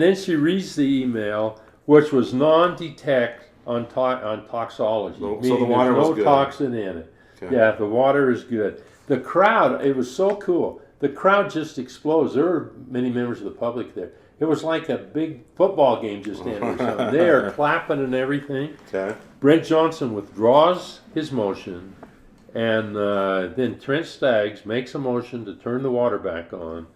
then she reads the email, which was non-detect on toxology. So the meaning water there's was no good. toxin in it. Okay. Yeah, the water is good. The crowd, it was so cool. The crowd just explodes. There were many members of the public there. It was like a big football game just ended or something. They are clapping and everything. Okay. Brent Johnson withdraws his motion, and then Trent Staggs makes a motion to turn the water back on,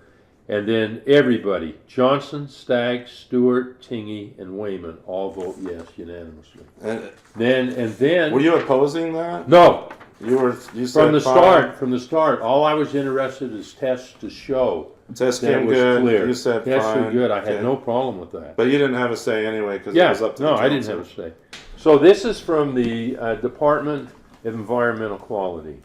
and then everybody, Johnson, Staggs, Stewart, Tingey, and Wayman, all vote yes unanimously. And Then were you opposing that? no, You said from the fine. start, all I was interested is tests to show Test that it came was good. clear. You said tests fine. were good. I had Okay. no problem with that. But you didn't have a say anyway because Yeah, it was up to no, the I didn't council. have a say. So this is from the Department of Environmental Quality.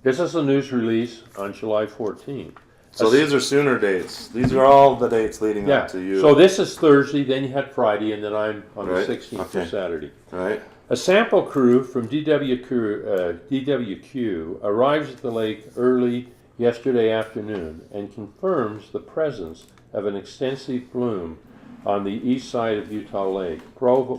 This is a news release on July 14th. So these are sooner dates. These are all the dates leading Yeah. up to you. So this is Thursday, then you had Friday, and then I'm on Right, the 16th for okay. Saturday. Right. A sample crew from DWQ arrives at the lake early yesterday afternoon and confirms the presence of an extensive plume on the east side of Utah Lake,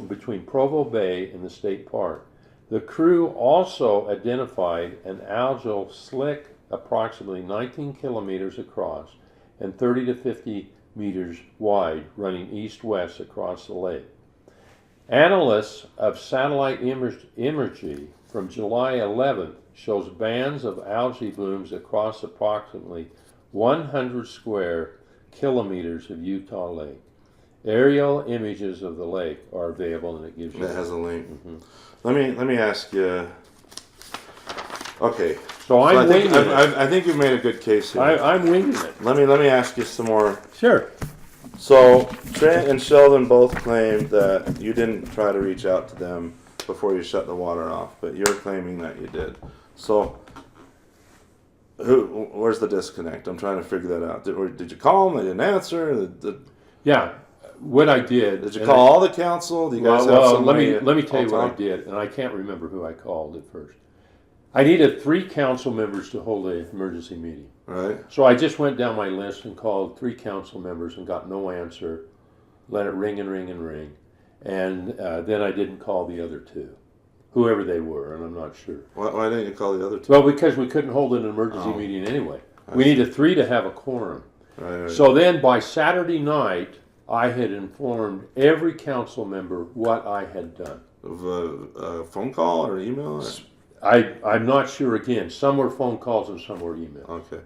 between Provo Bay and the state park. The crew also identified an algal slick approximately 19 kilometers across and 30 to 50 meters wide, running east-west across the lake. Analysis of satellite imagery from July 11th shows bands of algae blooms across approximately 100 square kilometers of Utah Lake. Aerial images of the lake are available, and it gives you. That has a link. Let me ask you. Okay. So I'm I think winging it. I think you've made a good case here. I'm winging it. Let me ask you some more. Sure. So Trent and Sheldon both claimed that you didn't try to reach out to them before you shut the water off, but you're claiming that you did. So where's the disconnect? I'm trying to figure that out. Did you call them? They didn't answer. Yeah. What I did. Did you call all the council? Do you guys have Well, some let way me tell you to what I talk? did, and I can't remember who I called at first. I needed 3 council members to hold an emergency meeting. Right. So I just went down my list and called 3 council members and got no answer. Let it ring and ring and ring. And then I didn't call the other 2, whoever they were, and I'm not sure. Why didn't you call the other 2? Well, because we couldn't hold an emergency Oh. meeting anyway. I We see. needed 3 to have a quorum. Right. So then by Saturday night, I had informed every council member what I had done. Of a phone call or email? I'm not sure again. Some were phone calls and some were emails. Okay.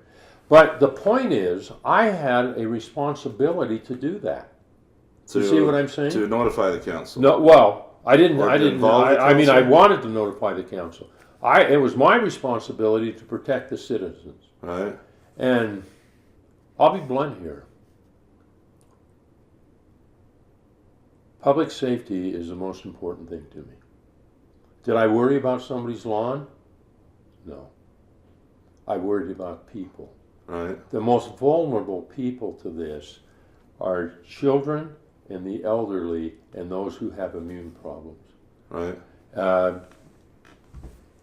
But the point is, I had a responsibility to do that. You see what I'm saying? To notify the council. No, well, I didn't. Or I to didn't. involve the I mean, I council? wanted to notify the council. It was my responsibility to protect the citizens. Right. And I'll be blunt here. Public safety is the most important thing to me. Did I worry about somebody's lawn? No. I worried about people. Right. The most vulnerable people to this are children and the elderly and those who have immune problems. Right.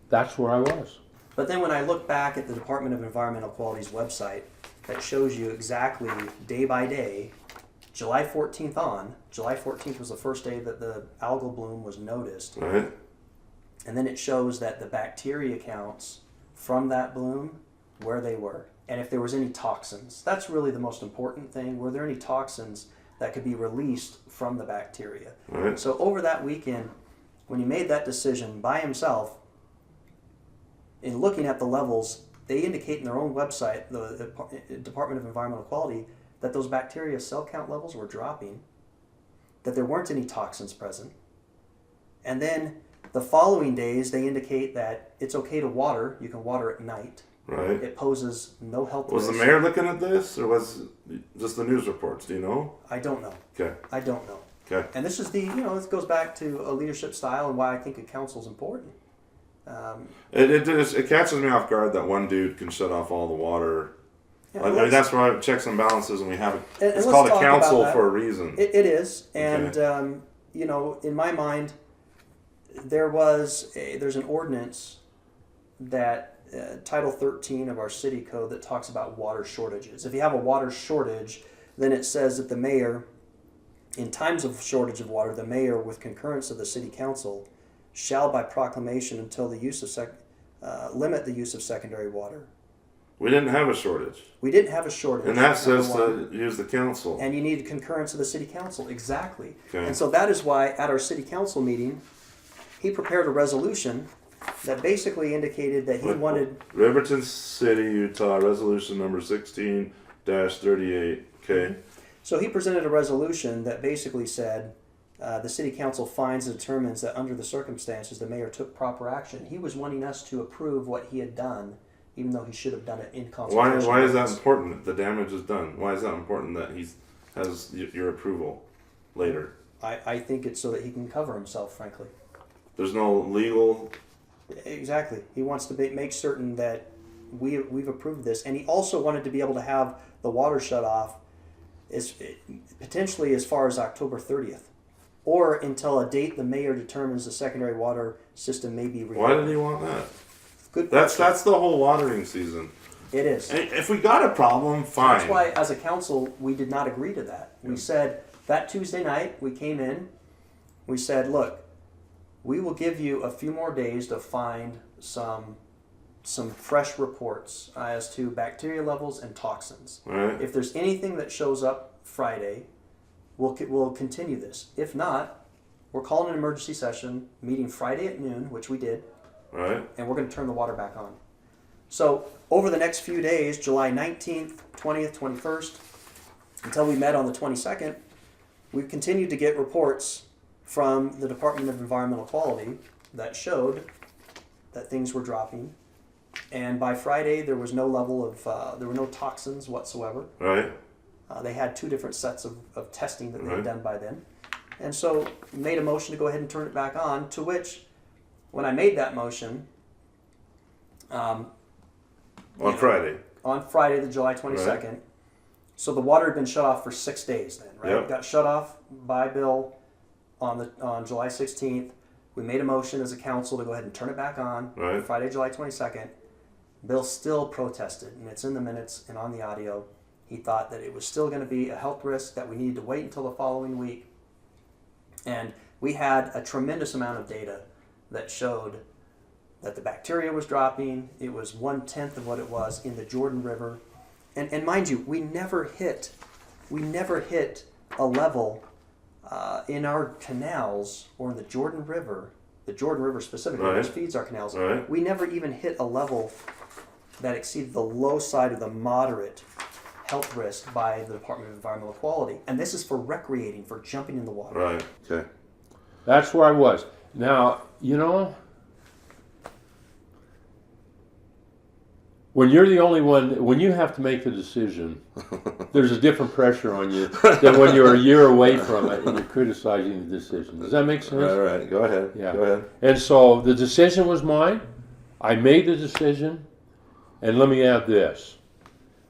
That's where I was. But then when I look back at the Department of Environmental Quality's website, that shows you exactly day by day, July 14th on. July 14th was the first day that the algal bloom was noticed. Right. And then it shows that the bacteria counts from that bloom, where they were, and if there was any toxins. That's really the most important thing. Were there any toxins that could be released from the bacteria? Right. So over that weekend, when he made that decision by himself, in looking at the levels, they indicate in their own website, the Department of Environmental Quality, that those bacteria cell count levels were dropping, that there weren't any toxins present. And then the following days, they indicate that it's okay to water. You can water at night. Right. It poses no health Was risk. the mayor looking at this, or was it just the news reports? Do you know? I don't know. Okay. I don't know. Okay. And this is this goes back to a leadership style and why I think a council is important. It catches me off guard that one dude can shut off all the water. Yeah, I mean, that's why checks and balances, and we have And it's let's called a talk about council that. for a reason. It is, and in my mind, there's an ordinance that Title 13 of our city code that talks about water shortages. If you have a water shortage, then it says that the mayor, in times of shortage of water, the mayor, with concurrence of the city council, shall by proclamation until the use of limit the use of secondary water. We didn't have a shortage, We didn't have a shortage. and that number says one. to use the council. And you need concurrence of the city council, exactly. Okay. And so that is why at our city council meeting, he prepared a resolution that basically indicated that he wanted. Riverton City, Utah, resolution number 16-38. Okay. So he presented a resolution that basically said the city council finds and determines that under the circumstances the mayor took proper action. He was wanting us to approve what he had done, even though he should have done it in consultation. Why is with that us. important? The damage is done. Why is that important that he has your approval later? I think it's so that he can cover himself, frankly. There's no legal. Exactly. He wants to make certain that we've approved this, and he also wanted to be able to have the water shut off potentially as far as October 30th, or until a date the mayor determines the secondary water system may be reopened. Why did he want that? Good That's question. the whole watering season. It is. And if we got a problem, fine. That's why, as a council, we did not agree to that. We said that Tuesday night we came in. We said, look, we will give you a few more days to find some fresh reports as to bacteria levels and toxins. Right. If there's anything that shows up Friday, we'll continue this. If not, we're calling an emergency session, meeting Friday at noon, which we did, Right. and we're going to turn the water back on. So over the next few days, July 19th, 20th, 21st, until we met on the 22nd, we've continued to get reports from the Department of Environmental Quality that showed that things were dropping. And by Friday, there was no level of, there were no toxins whatsoever. Right. They had two different sets of testing that they had Right. done by then. And so made a motion to go ahead and turn it back on, to which, when I made that motion, On Friday. on Friday, the July 22nd, so the water had been shut off for 6 days then, right? Yep. It got shut off by Bill on July 16th. We made a motion as a council to go ahead and turn it back on Right. Friday, July 22nd. Bill still protested, and it's in the minutes and on the audio. He thought that it was still going to be a health risk, that we needed to wait until the following week. And we had a tremendous amount of data that showed that the bacteria was dropping. It was 1/10 of what it was in the Jordan River. And mind you, we never hit a level in our canals or in the Jordan River specifically, Right. which feeds our canals. Right. We never even hit a level that exceeded the low side of the moderate health risk by the Department of Environmental Quality. And this is for recreating, for jumping in the water. Right. Okay. That's where I was. Now, when you're the only one, when you have to make the decision, there's a different pressure on you than when you're a year away from it and you're criticizing the decision. Does that make sense? All right. Go ahead. Yeah. Go ahead. And so the decision was mine. I made the decision. And let me add this.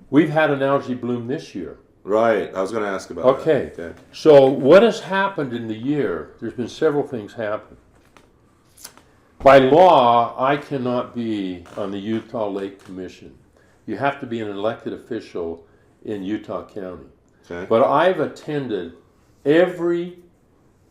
We've had an algae bloom this year. Right. I was going to ask about Okay. that. Okay. So what has happened in the year, there's been several things happen. By law, I cannot be on the Utah Lake Commission. You have to be an elected official in Utah County. Okay. But I've attended every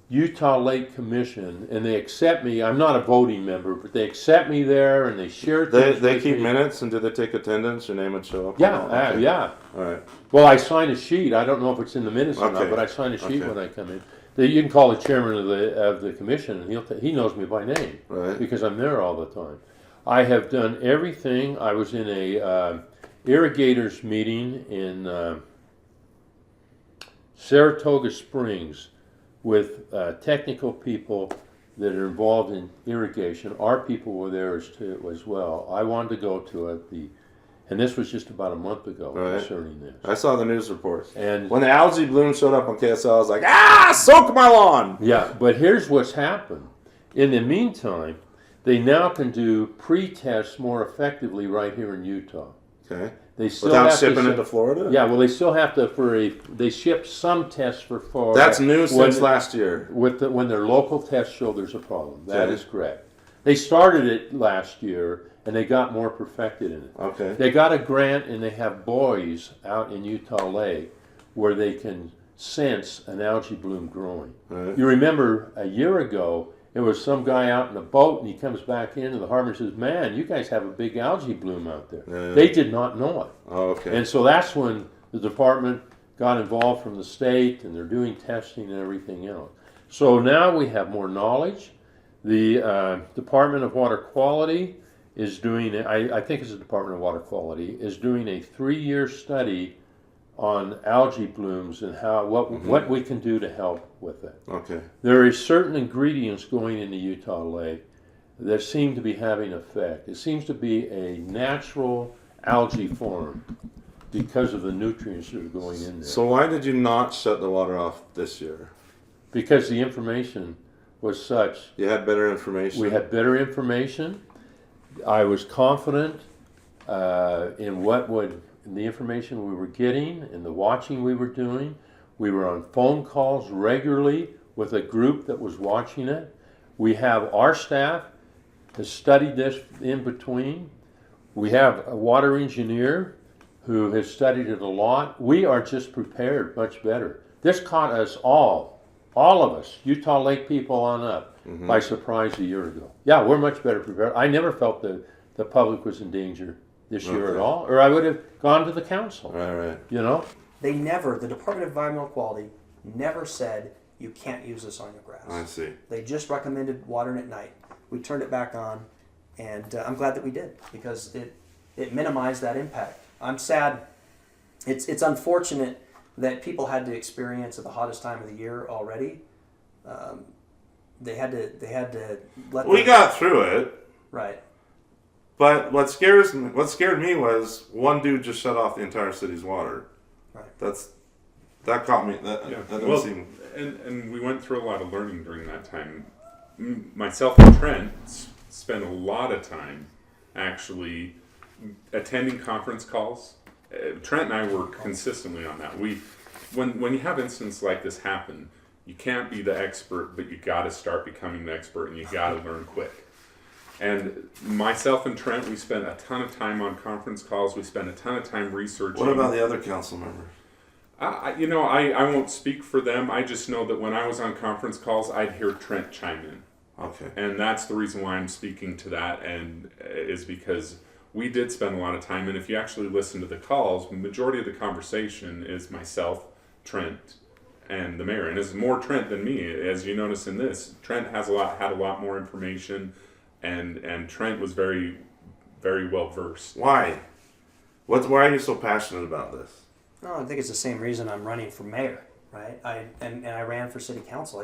Utah Lake Commission, and they accept me. I'm not a voting member, but they accept me there, and they share things They with keep me. minutes, and do they take attendance? Your name would show up? Yeah, Okay. yeah. All right. Well, I sign a sheet. I don't know if it's in the minutes or not, Okay. but I sign a sheet Okay. when I come in. You can call the chairman of the commission, and he knows me by name Right. because I'm there all the time. I have done everything. I was in a irrigators meeting in Saratoga Springs with technical people that are involved in irrigation. Our people were there as well. I wanted to go to it, and this was just about a month ago Right. concerning this. I saw the news reports. And When the algae bloom showed up on KSL, I was like, soak my lawn! yeah, but here's what's happened. In the meantime, they now can do pre-tests more effectively right here in Utah. Okay. They still Without have shipping to it to Florida? Yeah, well, they still have to they ship some tests for Florida. That's new since when, last year. when their local tests show there's a problem. That Okay. is correct. They started it last year, and they got more perfected in it. Okay. They got a grant, and they have buoys out in Utah Lake where they can sense an algae bloom growing. Right. You remember a year ago, there was some guy out in a boat, and he comes back into the harbor and says, "Man, you guys have a big algae bloom out there." Yeah. They did not know it. Oh, okay. And so that's when the department got involved from the state, and they're doing testing and everything else. So now we have more knowledge. The Department of Water Quality is doing, I think it's the Department of Water Quality, is doing a 3-year study on algae blooms and what we can do to help with it. Okay. There is certain ingredients going into Utah Lake that seem to be having effect. It seems to be a natural algae form because of the nutrients that are going in there. So why did you not shut the water off this year? Because the information was such, You had better information. we had better information. I was confident in the information we were getting and the watching we were doing. We were on phone calls regularly with a group that was watching it. We have our staff has studied this in between. We have a water engineer who has studied it a lot. We are just prepared much better. This caught us all of us, Utah Lake people on up, by surprise a year ago. Yeah, we're much better prepared. I never felt the public was in danger this year at all, or I would have gone to the council. Right. You know? The Department of Environmental Quality never said you can't use this on your grass. I see. They just recommended watering at night. We turned it back on, and I'm glad that we did because it minimized that impact. I'm sad. It's unfortunate that people had to experience at the hottest time of the year already. They had to let. We got through it, right. but what scared me was one dude just shut off the entire city's water. Right. That caught me. That doesn't Well, seem. and we went through a lot of learning during that time. Myself and Trent spent a lot of time actually attending conference calls. Trent and I were consistently on that. When you have incidents like this happen, you can't be the expert, but you got to start becoming the expert, and you got to learn quick. And myself and Trent, we spent a ton of time on conference calls. We spent a ton of time researching. What about the other council members? I won't speak for them. I just know that when I was on conference calls, I'd hear Trent chime in. Okay. And that's the reason why I'm speaking to that, and is because we did spend a lot of time. And if you actually listen to the calls, the majority of the conversation is myself, Trent, and the mayor. And it's more Trent than me, as you notice in this. Trent had a lot more information, and Trent was very, very well versed. Why? Why are you so passionate about this? No, I think it's the same reason I'm running for mayor, right? I ran for city council.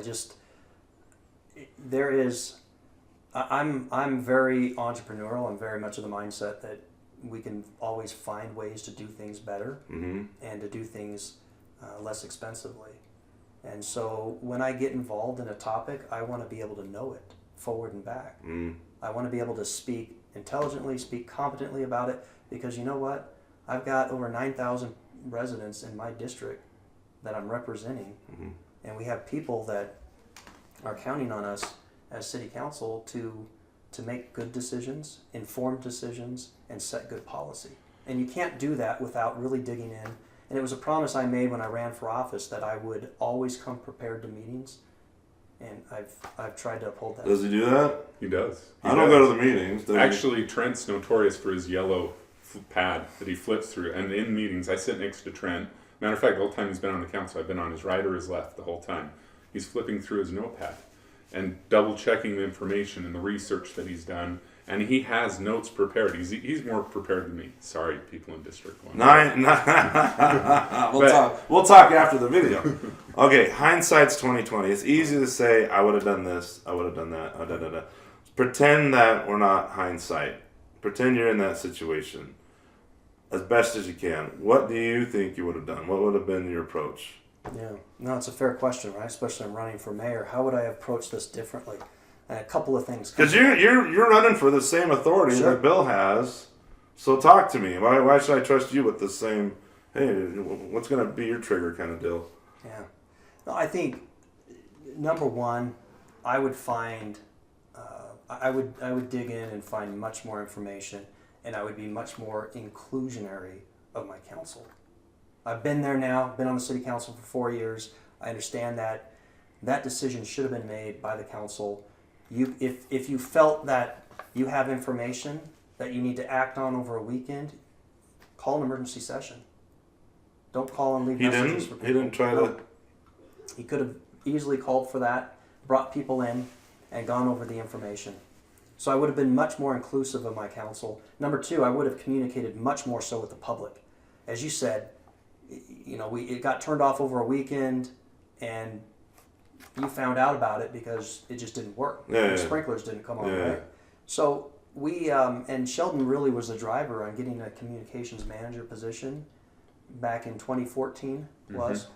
I'm very entrepreneurial. I'm very much of the mindset that we can always find ways to do things better and to do things less expensively. And so when I get involved in a topic, I want to be able to know it forward and back. I want to be able to speak intelligently, speak competently about it, because you know what? I've got over 9,000 residents in my district that I'm representing, and we have people that are counting on us as city council to to make good decisions, informed decisions, and set good policy. And you can't do that without really digging in. And it was a promise I made when I ran for office that I would always come prepared to meetings. And I've tried to uphold that. Does he do that? He does. I don't go to the meetings. Actually, Trent's notorious for his yellow pad that he flips through. And in meetings, I sit next to Trent. Matter of fact, the whole time he's been on the council, I've been on his right or his left the whole time. He's flipping through his notepad and double checking the information and the research that he's done. And he has notes prepared. He's more prepared than me. Sorry, people in District 1. We'll talk after the video. Okay, hindsight's 2020. It's easy to say, I would have done this, I would have done that. Pretend that we're not hindsight. Pretend you're in that situation as best as you can. What do you think you would have done? What would have been your approach? Yeah, no, it's a fair question, right? Especially I'm running for mayor. How would I approach this differently? And a couple of things. Because you're running for the same authority Sure. that Bill has. So talk to me. Why should I trust you with the same? Hey, what's going to be your trigger kind of deal? Yeah, no, I think number one, I would find, I would dig in and find much more information, and I would be much more inclusionary of my council. I've been there now, been on the city council for 4 years. I understand that decision should have been made by the council. If you felt that you have information that you need to act on over a weekend, call an emergency session. Don't call and leave messages for people. He didn't try to. He could have easily called for that, brought people in, and gone over the information. So I would have been much more inclusive of my council. Number two, I would have communicated much more so with the public. As you said, it got turned off over a weekend, and you found out about it because it just didn't work. The sprinklers didn't come on, right? So we, and Sheldon really was the driver on getting a communications manager position back in 2014 was.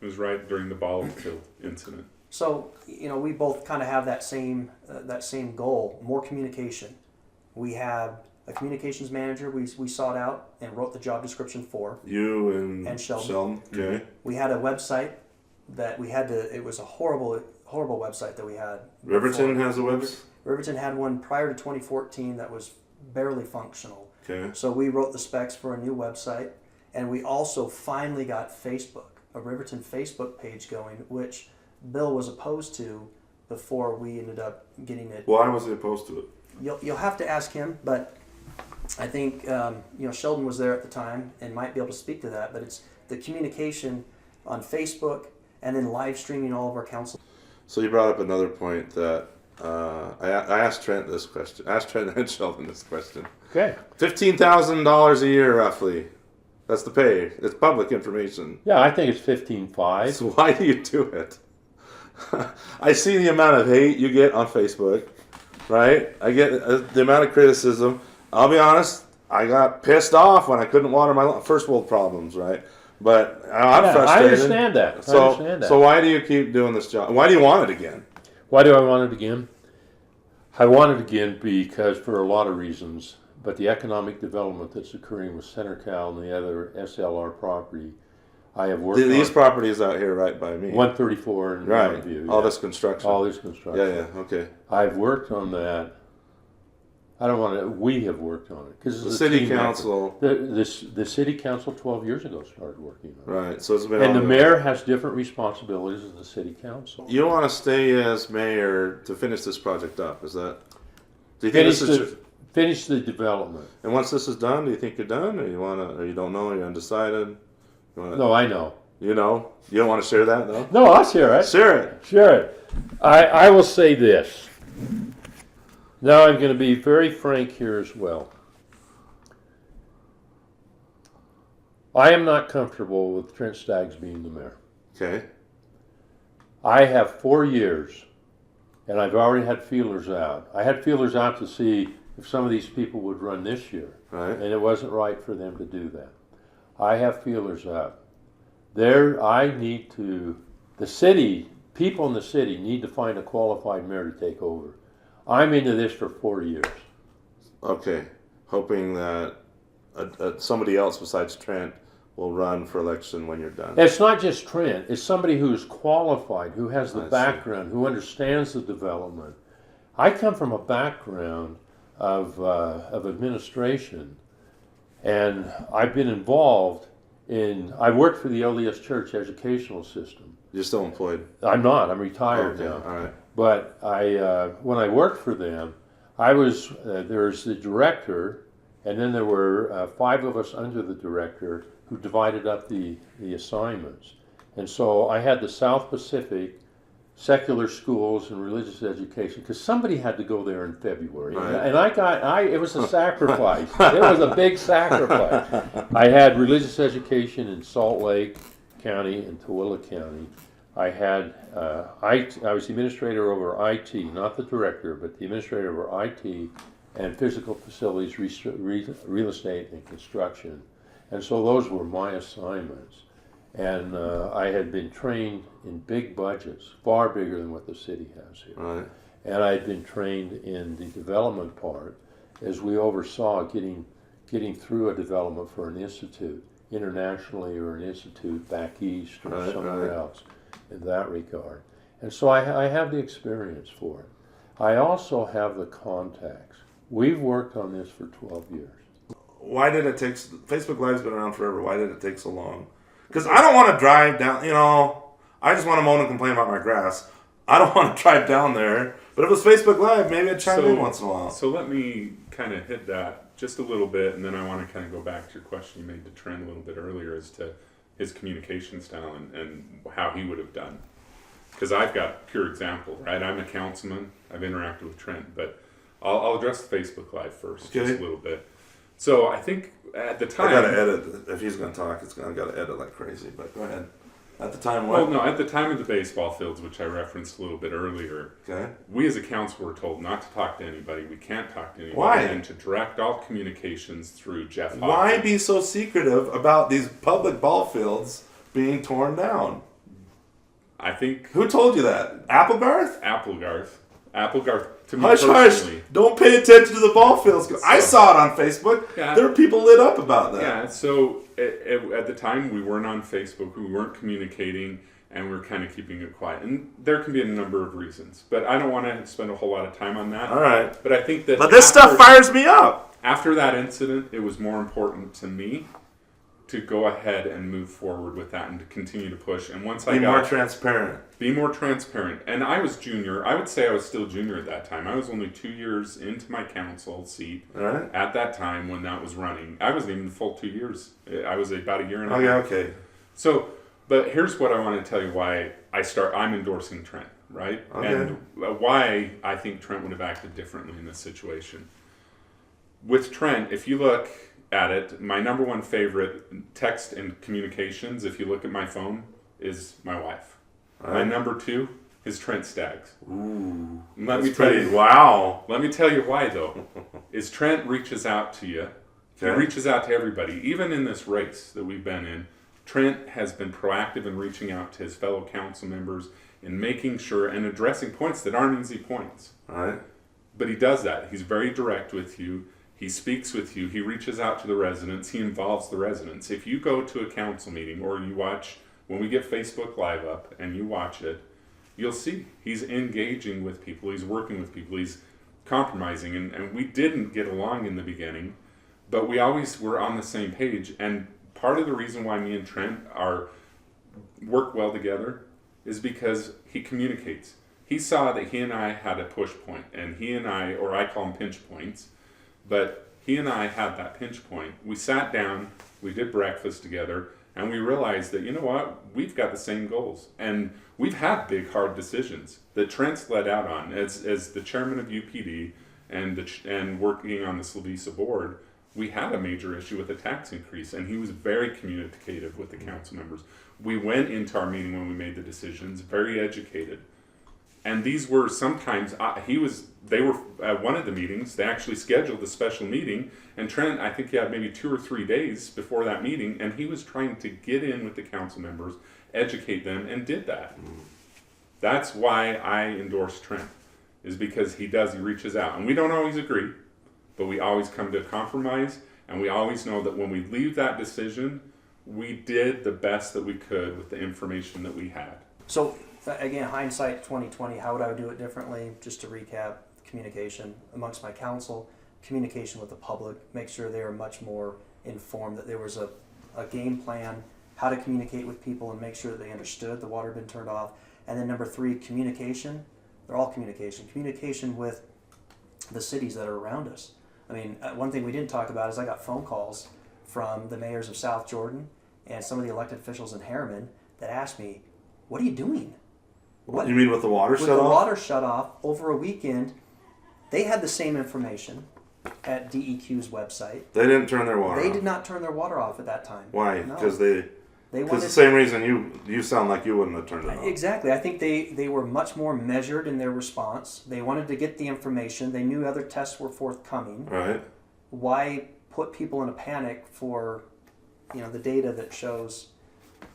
It was right during the ball field incident. So, we both kind of have that same goal, more communication. We have a communications manager we sought out and wrote the job description for. You and Sheldon. Okay. We had a website that we had to, it was a horrible website that we had. Riverton has a website? Riverton had one prior to 2014 that was barely functional. Okay. So we wrote the specs for a new website, and we also finally got Facebook, a Riverton Facebook page going, which Bill was opposed to before we ended up getting it. Why was he opposed to it? You'll have to ask him, but I think Sheldon was there at the time and might be able to speak to that. But it's the communication on Facebook and then live streaming all of our council. So you brought up another point that I asked Trent this question. Asked Trent and Sheldon this question. Okay. $15,000 a year roughly. That's the pay. It's public information. Yeah, I think it's 15.5. So why do you do it? I see the amount of hate you get on Facebook, right? I get the amount of criticism. I'll be honest, I got pissed off when I couldn't water my lawn. First world problems, right? But I'm frustrated. I understand that. So why do you keep doing this job? Why do you want it again? Why do I want it again? I want it again because for a lot of reasons, but the economic development that's occurring with Center Cal and the other SLR property, I have worked on. These properties out here right by me. 134 and right. View, All this construction. All this construction. Yeah, okay. I've worked on that. I don't want to. We have worked on it because the city council. The city council 12 years ago started working on it. Right. So it's been. And the mayor has different responsibilities than the city council. You don't want to stay as mayor to finish this project up, is that? Do you think finish the development? And once this is done, do you think you're done, or you want to, or you don't know, you're undecided? No, I know. You know, you don't want to share that though. No, I'll share it. Share it. Share it. I will say this. Now I'm going to be very frank here as well. I am not comfortable with Trent Staggs being the mayor. Okay. I have 4 years, and I've already had feelers out. I had feelers out to see if some of these people would run this year. Right. And it wasn't right for them to do that. I have feelers out. The city, people in the city need to find a qualified mayor to take over. I'm into this for 4 years. Okay. Hoping that somebody else besides Trent will run for election when you're done. It's not just Trent. It's somebody who's qualified, who has the background, who understands the development. I come from a background of administration, and I've been involved I worked for the LDS Church educational system. You're still employed? I'm not, I'm retired now. All right. But when I worked for them, I was, there's the director, and then there were 5 of us under the director who divided up the assignments. And so I had the South Pacific, secular schools and religious education, because somebody had to go there in February. Right. And it was a sacrifice. It was a big sacrifice. I had religious education in Salt Lake County and Tooele County. I had, I was the administrator over IT, not the director, but the administrator over IT and physical facilities, real estate, and construction. And so those were my assignments. And I had been trained in big budgets, far bigger than what the city has here. Right. And I had been trained in the development part as we oversaw getting through a development for an institute, internationally or an institute back east or somewhere else in that regard. And so I have the experience for it. I also have the contacts. We've worked on this for 12 years. Why did it take, Facebook Live's been around forever, why did it take so long? Because I don't want to drive down, I just want to moan and complain about my grass. I don't want to drive down there. But if it was Facebook Live, maybe I'd chime in once in a while. So let me kind of hit that just a little bit, and then I want to kind of go back to your question you made to Trent a little bit earlier as to his communication style and how he would have done. Because I've got pure example, right? I'm a councilman. I've interacted with Trent, but I'll address the Facebook Live first, just a little bit. So I think at the time, I gotta edit. If he's gonna talk, I gotta edit like crazy. But go ahead. At the time, what? Well, no, at the time of the baseball fields, which I referenced a little bit earlier, we as a council were told not to talk to anybody. We can't talk to anybody. Why? And to direct all communications through Jeff Hawkins. Why be so secretive about these public ball fields being torn down? I think. Who told you that? Applegarth? Applegarth. To me Hush, personally. hush! Don't pay attention to the ball fields. I saw it on Facebook. Yeah. There were people lit up about that. Yeah. So at the time, we weren't on Facebook. We weren't communicating, and we were kind of keeping it quiet. And there can be a number of reasons, but I don't want to spend a whole lot of time on that. All right. But I think that. But this stuff fires me up. After that incident, it was more important to me to go ahead and move forward with that and to continue to push. And once Be more transparent. Be more transparent. And I was junior. I would say I was still junior at that time. I was only 2 years into my council seat at that time when that was running. I wasn't even the full 2 years. I was about a year and a half. Okay. So, but here's what I want to tell you why I'm endorsing Trent, right? Okay. And why I think Trent would have acted differently in this situation. With Trent, if you look at it, my number one favorite text and communications, if you look at my phone, is my wife. My number 2 is Trent Staggs. Ooh. Let me tell you. Wow. Let me tell you why, though. Is Trent reaches out to you. He reaches out to everybody. Even in this race that we've been in, Trent has been proactive in reaching out to his fellow council members and making sure and addressing points that aren't easy points. All right. But he does that. He's very direct with you. He speaks with you. He reaches out to the residents. He involves the residents. If you go to a council meeting or you watch, when we get Facebook Live up and you watch it, you'll see he's engaging with people. He's working with people. He's compromising. And we didn't get along in the beginning, but we always were on the same page. And part of the reason why me and Trent work well together is because he communicates. He saw that he and I had a push point, and he and I, or I call them pinch points, but he and I had that pinch point. We sat down, we did breakfast together, and we realized that, you know what, we've got the same goals. And we've had big, hard decisions that Trent's led out on. As the chairman of UPD and working on the Slovisa board, we had a major issue with a tax increase, and he was very communicative with the council members. We went into our meeting when we made the decisions, very educated. And these were sometimes, they were at one of the meetings, they actually scheduled a special meeting, and Trent, I think he had maybe 2 or 3 days before that meeting, and he was trying to get in with the council members, educate them, and did that. That's why I endorse Trent, is because he reaches out. And we don't always agree, but we always come to a compromise, and we always know that when we leave that decision, we did the best that we could with the information that we had. So, again, hindsight 2020, how would I do it differently? Just to recap, communication amongst my council, communication with the public, make sure they are much more informed, that there was a game plan, how to communicate with people and make sure that they understood the water had been turned off. And then number 3, communication. They're all communication. Communication with the cities that are around us. I mean, one thing we didn't talk about is I got phone calls from the mayors of South Jordan and some of the elected officials in Harriman that asked me, what are you doing? What you mean with the water With shut the off? water shut off over a weekend, they had the same information at DEQ's website. They didn't turn their water They off. did not turn their water off at that time. Why? No. Because They because wanted the same reason you sound like you wouldn't have turned it off. Exactly. I think they were much more measured in their response. They wanted to get the information. They knew other tests were forthcoming. Right. Why put people in a panic for, the data that shows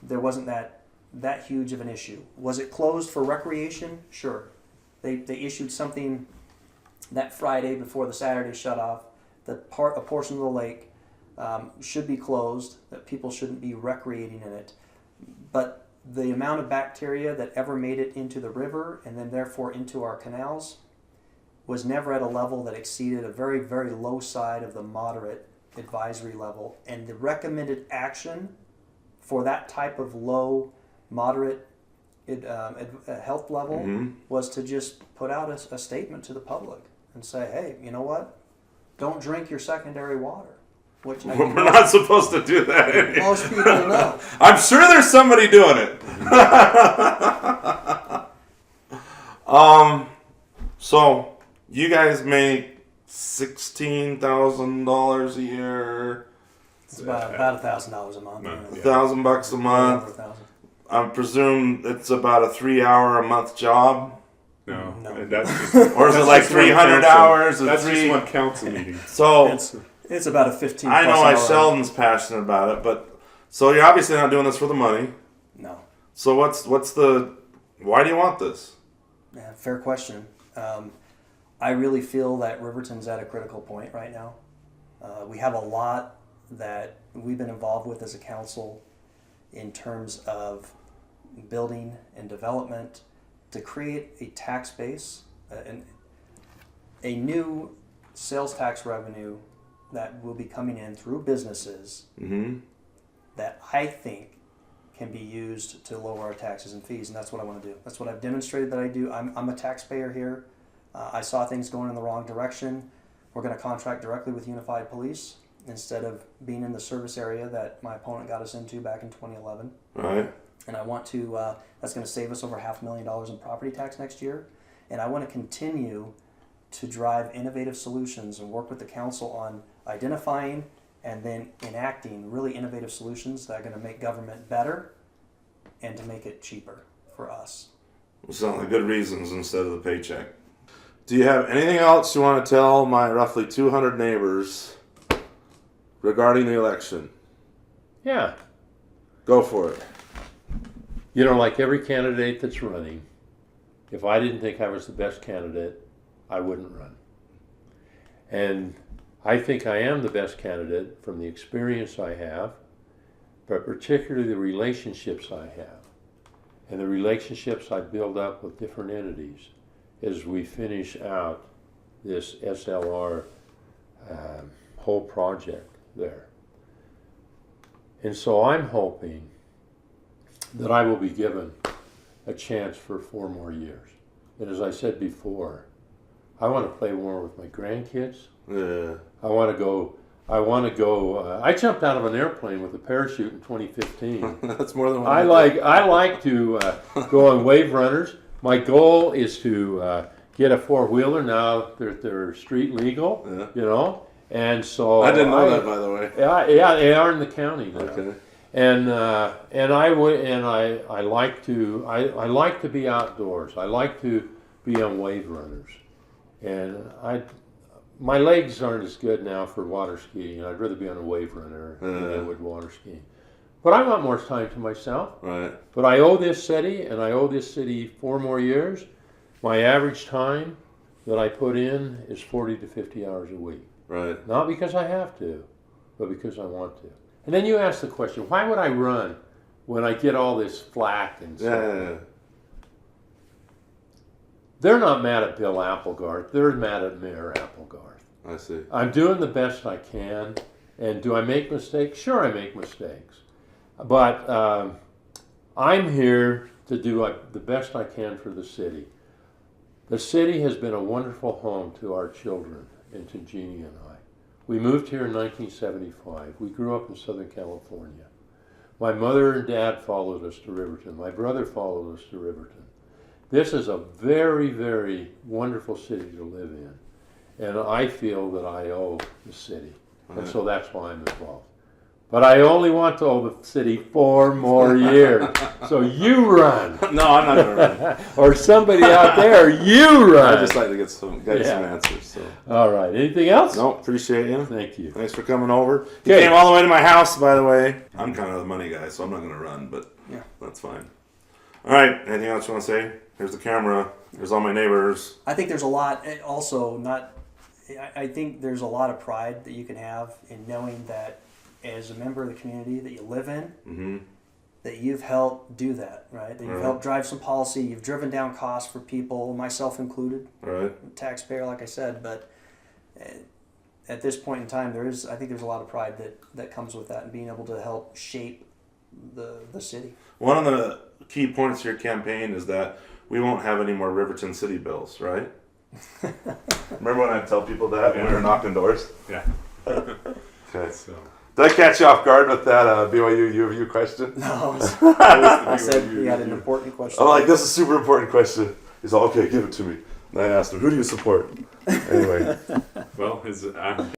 there wasn't that huge of an issue? Was it closed for recreation? Sure. They issued something that Friday before the Saturday shut off that a portion of the lake should be closed, that people shouldn't be recreating in it. But the amount of bacteria that ever made it into the river and then therefore into our canals was never at a level that exceeded a very, very low side of the moderate advisory level. And the recommended action for that type of low, moderate health level was to just put out a statement to the public and say, hey, you know what? Don't drink your secondary water. Which I think We're not supposed to do that anymore. most people know. I'm sure there's somebody doing it. So you guys make $16,000 a year, It's about $1,000 a month. Month, yeah. $1,000 a month. Over 1,000. I presume it's about a 3-hour a month job, No, No. and that's just, or is it that's like just one 300 council. hours? Or That's three? just one council meeting. So It's about a 15. I know plus hour. Sheldon's passionate about it, but so you're obviously not doing this for the money. No. So what's the? Why do you want this? Yeah, fair question. I really feel that Riverton's at a critical point right now. We have a lot that we've been involved with as a council in terms of building and development to create a tax base, a new sales tax revenue that will be coming in through businesses that I think can be used to lower our taxes and fees, and that's what I want to do. That's what I've demonstrated that I do. I'm a taxpayer here. I saw things going in the wrong direction. We're going to contract directly with Unified Police instead of being in the service area that my opponent got us into back in 2011. Right. And I want to, that's going to save us over $500,000 in property tax next year. And I want to continue to drive innovative solutions and work with the council on identifying and then enacting really innovative solutions that are going to make government better and to make it cheaper for us. Sound like good reasons instead of the paycheck. Do you have anything else you want to tell my roughly 200 neighbors regarding the election? Yeah. Go for it. Like every candidate that's running, if I didn't think I was the best candidate, I wouldn't run. And I think I am the best candidate from the experience I have, but particularly the relationships I have and the relationships I build up with different entities as we finish out this SLR whole project there. And so I'm hoping that I will be given a chance for 4 more years. And as I said before, I want to play more with my grandkids. Yeah. I want to go. I jumped out of an airplane with a parachute in 2015. That's more than what I like to go on wave runners. My goal is to get a 4-wheeler now that they're street legal. Yeah. And so I didn't know that, by the way. Yeah, they are in the county now. Okay. And I like to be outdoors. I like to be on wave runners, and my legs aren't as good now for water skiing. I'd rather be on a wave runner than I would water skiing. But I want more time to myself. Right. But I owe this city, and I owe this city 4 more years. My average time that I put in is 40 to 50 hours a week. Right. Not because I have to, but because I want to. And then you ask the question, why would I run when I get all this flack and stuff? Yeah. they're not mad at Bill Applegarth. They're mad at Mayor Applegarth. I see. I'm doing the best I can. And do I make mistakes? Sure, I make mistakes. But I'm here to do the best I can for the city. The city has been a wonderful home to our children and to Jeannie and I. We moved here in 1975. We grew up in Southern California. My mother and dad followed us to Riverton. My brother followed us to Riverton. This is a very, very wonderful city to live in. And I feel that I owe the city. And so that's why I'm involved. But I only want to owe the city 4 more years. So you run. No, I'm not going to run. Or somebody out there, you run. I just like to get some answers. So. All right. Anything else? No, appreciate you. Thank you. Thanks for coming over. You Okay. came all the way to my house, by the way. I'm kind of the money guy, so I'm not going to run, but Yeah. that's fine. All right. Anything else you want to say? Here's the camera. Here's all my neighbors. I think there's a lot. Also, I think there's a lot of pride that you can have in knowing that as a member of the community that you live in, that you've helped do that, right? That you've helped drive some policy. You've driven down costs for people, myself included, taxpayer, like I said. But at this point in time, I think there's a lot of pride that comes with that and being able to help shape the city. One of the key points of your campaign is that we won't have any more Riverton City bills, right? Remember when I'd tell people that when we were knocking doors? Yeah. Okay. So. Did I catch you off guard with that BYU U of U question? No, I said you had an important question. I'm like, this is a super important question. He's all, okay, give it to me. And I asked him, who do you support? Anyway. Well, I'm